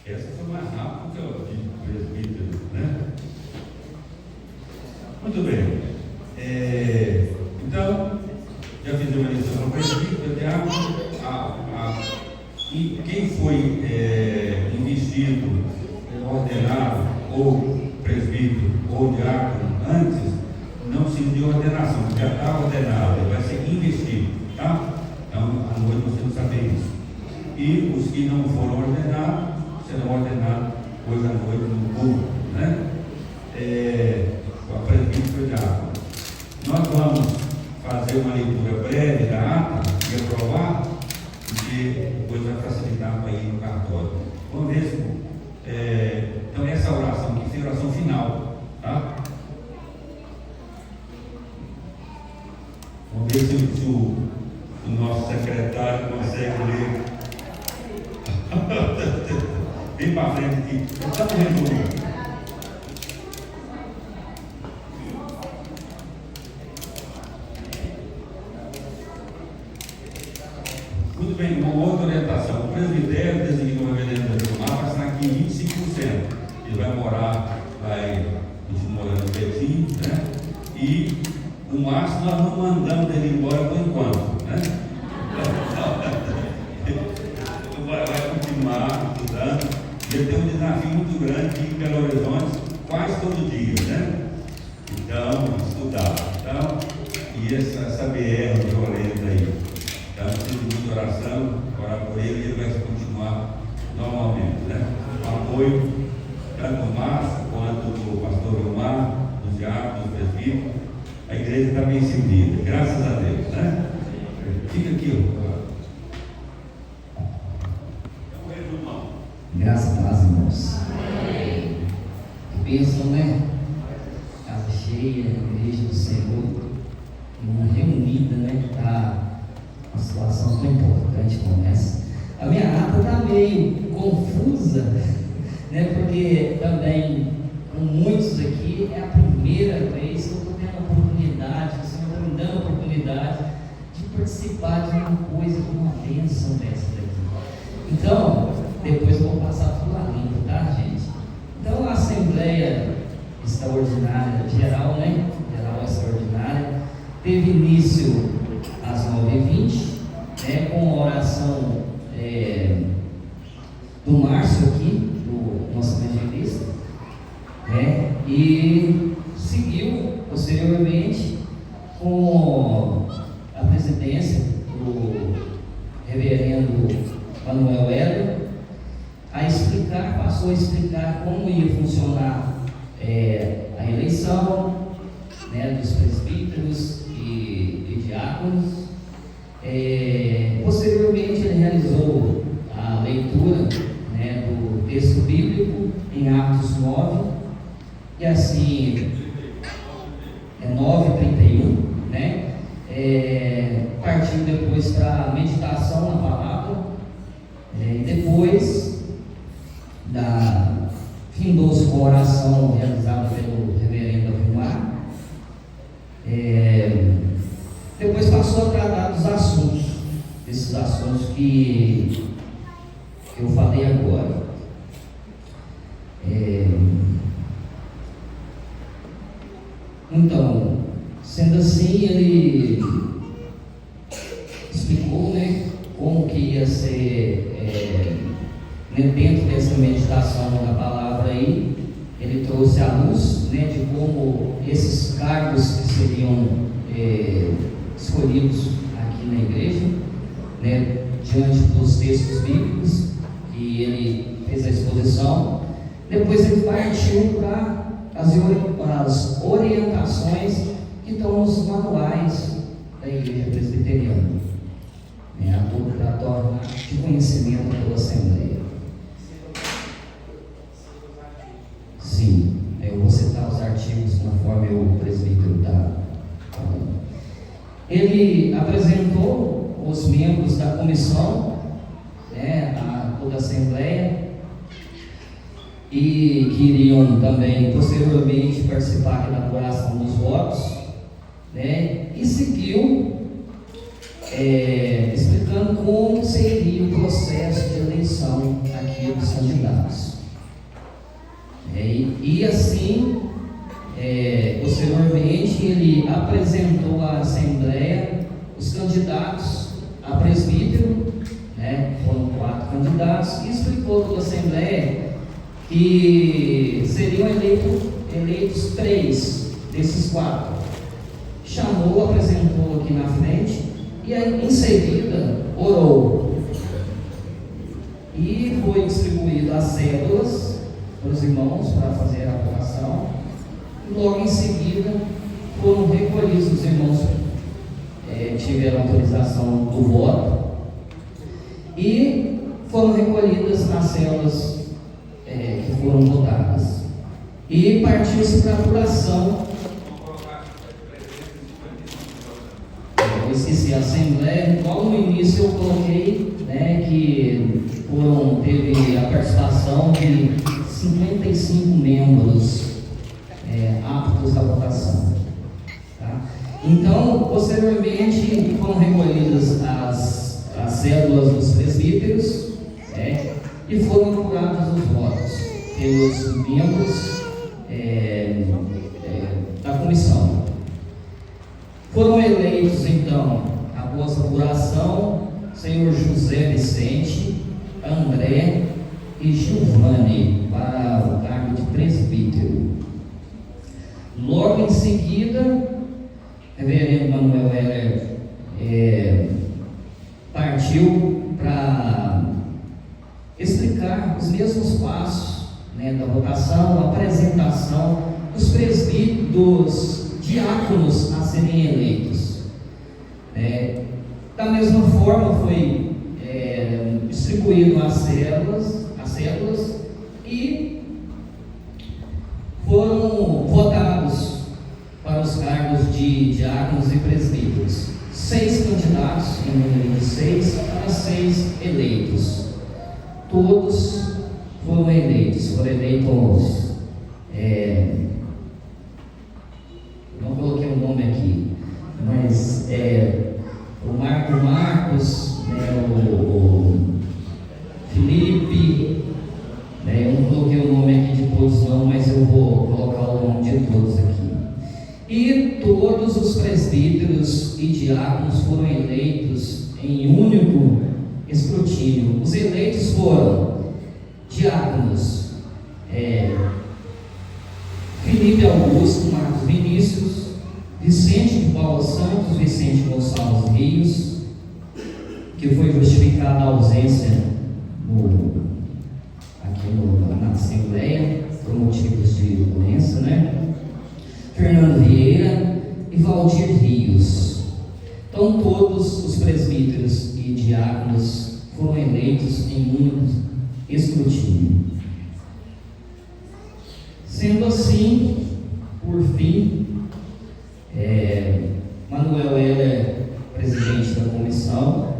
Essa foi mais rápida que eu vi do presbítero, né? Muito bem. Então, já fiz uma lição para o presbítero, diácono. E quem foi investido, ordenado, ou presbítero, ou diácono, antes, não se deu ordenação, já está ordenado, vai ser investido, tá? Então, à noite você não sabe isso. E os que não foram ordenados, serão ordenados hoje à noite no culto, né? O presbítero diácono. Nós vamos fazer uma leitura breve da ata e aprovar, porque depois vai facilitar para ir no cartório. Vamos ver se, então essa oração aqui foi a oração final, tá? Vamos ver se o nosso secretário consegue ler. Vem para frente aqui. Estamos resolvendo. Muito bem, uma outra orientação. O presbitério designou o reverendo Gilmar para estar aqui 25%. Ele vai morar, vai continuar morando no Betim, né? E o Márcio nós não mandamos ele embora por enquanto, né? Vai continuar estudando. Ele tem um desafio muito grande em Belo Horizonte, quase todo dia, né? Então, estudar. Então, e essa BR violenta aí. Então, preciso de muita oração, orar por ele, e ele vai continuar normalmente, né? O apoio, tanto do Márcio quanto está bem servida, graças a Deus, né? Fica aqui, ó. Graças a Deus, irmãos. Pensam, né? Casa cheia, igreja do Senhor, uma reunida, né? Está uma situação tão importante como essa. A minha ata está meio confusa, né? Porque também, com muitos aqui, é a primeira vez que eu estou tendo a oportunidade, o Senhor está me dando a oportunidade de participar de uma coisa, de uma bênção dessa daqui. Então, depois eu vou passar tudo a limpo, tá, gente? Então, a Assembleia Extraordinária Geral, né? Geral Extraordinária, teve início às 9h20, né? Com a oração do Márcio aqui, do nosso evangelista, né? E seguiu posteriormente com a presidência do reverendo Manuel Hélio, passou a explicar como ia funcionar a eleição, né, dos presbíteros e diáconos. Posteriormente ele realizou a leitura, né, do texto bíblico em Atos 9, e assim 9h31, né? Partiu depois para a meditação na palavra, e depois findou-se com a oração realizada pelo reverendo Vilmar. Depois passou a tratar dos assuntos, desses assuntos que eu falei agora. Então, sendo assim, ele explicou, né, como que ia ser, dentro dessa meditação da palavra aí, ele trouxe à luz, né, de como esses cargos que seriam escolhidos aqui na igreja, né, diante dos textos bíblicos, que ele fez a exposição. Depois ele partiu para as orientações que estão nos manuais da igreja presbiteriana, né, para tornar de conhecimento pela Assembleia. Sim, eu vou citar os artigos conforme o presbítero está falando. Ele apresentou os membros da comissão, né, a toda a Assembleia, e que iriam também posteriormente participar aqui da apuração dos votos, né, e seguiu explicando como seria o processo de eleição aqui dos candidatos. E assim, posteriormente, ele apresentou à Assembleia os candidatos a presbítero, né, foram 4 candidatos, e explicou toda a Assembleia que seriam eleitos 3 desses 4. Chamou, apresentou aqui na frente, e aí, em seguida, orou. E foi distribuído as cédulas para os irmãos para fazer a apuração. Logo em seguida, foram recolhidos os irmãos, tiveram autorização do voto, e foram recolhidas as células que foram votadas. E partiu-se para a apuração. Eu esqueci a Assembleia, igual no início eu coloquei, né, que teve a participação de 55 membros aptos à votação. Tá? Então, posteriormente, foram recolhidas as cédulas dos presbíteros, e foram apurados os votos pelos membros da comissão. Foram eleitos, então, após a apuração, senhor José Vicente, André e Giovanni para o cargo de presbítero. Logo em seguida, reverendo Manuel Heller partiu para explicar os mesmos passos, né, da votação, a apresentação dos presbíteros, dos diáconos a serem de diáconos e presbíteros. 6 candidatos, em número de 6, para 6 eleitos. Todos foram eleitos, não coloquei o nome aqui, mas o Marcos, né, o Felipe, né, eu não coloquei o nome aqui de todos não, mas eu vou colocar o nome de todos aqui. E todos os presbíteros e diáconos foram eleitos em único escrutínio. Os eleitos foram diáconos Felipe Augusto Marcos Vinícius, Vicente de Paula Santos Vicente Gonçalves Rios, que foi justificada a ausência na Assembleia por motivos de doença, né? Fernando Vieira e Valdir Rios. Então todos os presbíteros e diáconos foram eleitos em único escrutínio. Sendo assim, por fim, Manuel Heller, presidente da comissão,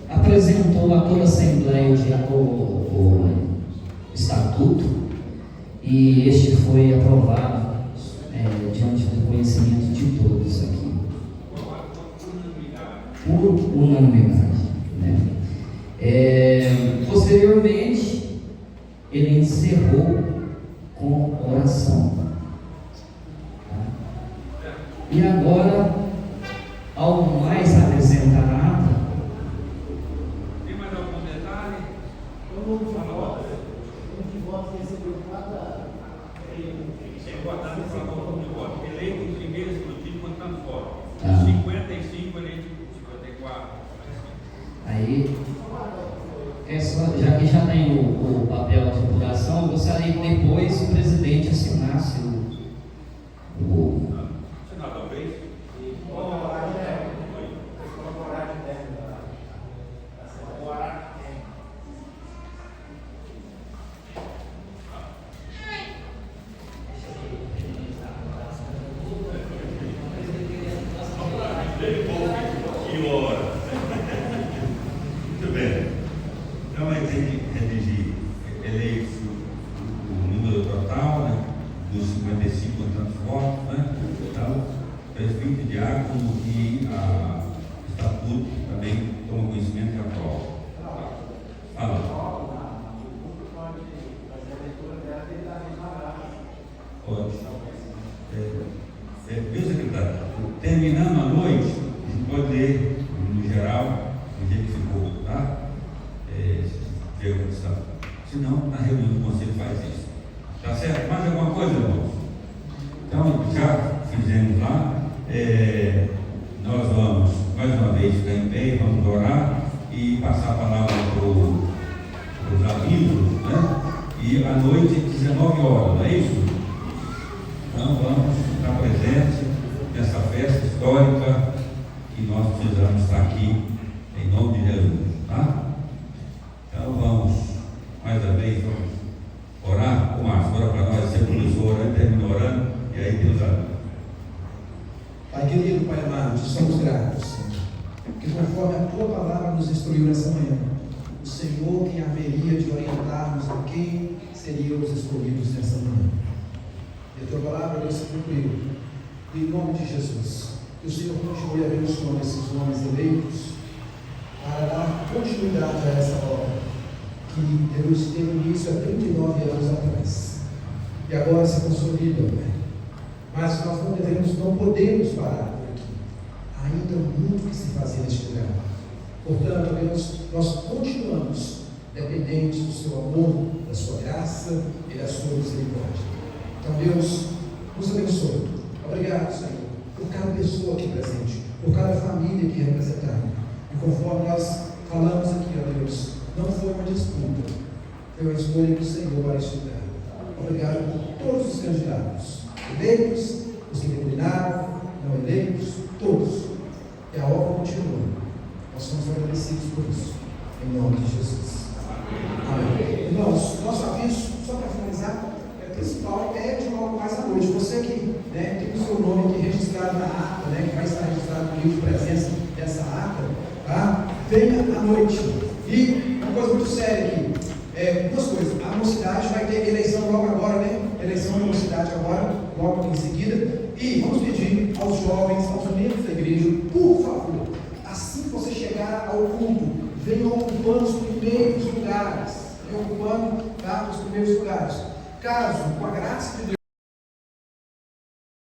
apresentou a toda a Assembleia o estatuto, e este foi aprovado diante do conhecimento de todos aqui, por unanimidade, né? Posteriormente, ele encerrou com oração. E agora, algo mais a acrescentar na ata? Tem mais algum detalhe? O número de votos recebeu cada Sem votar no favor de voto. Eleito em primeiro escrutínio, contando votos. Ah. 55 eleitos, 54. Aí, já que já tem o papel de apuração, eu gostaria que depois o presidente assinasse o Senador, talvez. Que hora? Muito bem. Então vai ter que redigir eleitos o número total, né, dos 55 tantos votos, né? Então, presbítero, diácono e estatuto também toma conhecimento e aprova. Fala. Pode. Meu secretário, terminando a noite, a gente pode ler, no geral, o dia que ficou, tá? Ver a condição. Se não, na reunião do conselho faz isso. Tá certo? Mais alguma coisa, irmãos? Então, já fizemos lá. Nós vamos, mais uma vez, ficar em pé, vamos orar e passar a palavra para os amigos, né? E à noite, 19 horas, não é isso? Então, vamos estar presentes nessa festa histórica que nós precisamos estar aqui, em nome de Jesus, tá? Então, vamos, mais uma vez, vamos orar. O Márcio, ora para nós, você começou orando, terminou orando, e aí Deus abençoe. Pai querido, Pai amado, te somos gratos, Senhor, que conforme a Tua palavra nos instruiu nessa manhã, o Senhor quem haveria de orientar-nos a quem seríamos escolhidos nessa manhã. E a Tua palavra, Deus, se cumpriu. E em nome de Jesus, que o Senhor continue abençoando esses homens eleitos para dar continuidade a essa obra que Deus teve início há 39 anos atrás. E agora se consolida, Pai. Mas nós não podemos parar por aqui. Ainda há muito que se fazer neste lugar. Portanto, Deus, nós continuamos dependentes do Seu amor, da Sua graça e da Sua misericórdia. Então, Deus, nos abençoe. Obrigado, Senhor, por cada pessoa aqui presente, por cada família aqui representada. E conforme nós falamos aqui, ó Deus, não foi uma disputa, foi uma escolha do Senhor para estudar. Obrigado por todos os candidatos, eleitos, os que declinaram, não eleitos, todos. E a obra continua. Nós somos agradecidos por isso. Em nome de Jesus. Amém. Irmãos, nosso aviso, só para finalizar, principal é de logo mais à noite. noite, você que, né, tem o seu nome aqui registrado na ata, né, que vai estar registrado no livro de presença dessa ata, tá? Venha à noite. E uma coisa muito séria aqui, duas coisas. A mocidade vai ter eleição logo agora, né? Eleição da mocidade agora, logo em seguida. E vamos pedir aos jovens, aos membros da igreja, por favor, assim que você chegar ao culto, venham ocupando os primeiros lugares. Venham ocupando, tá, os primeiros lugares. Caso, com a graça de Deus,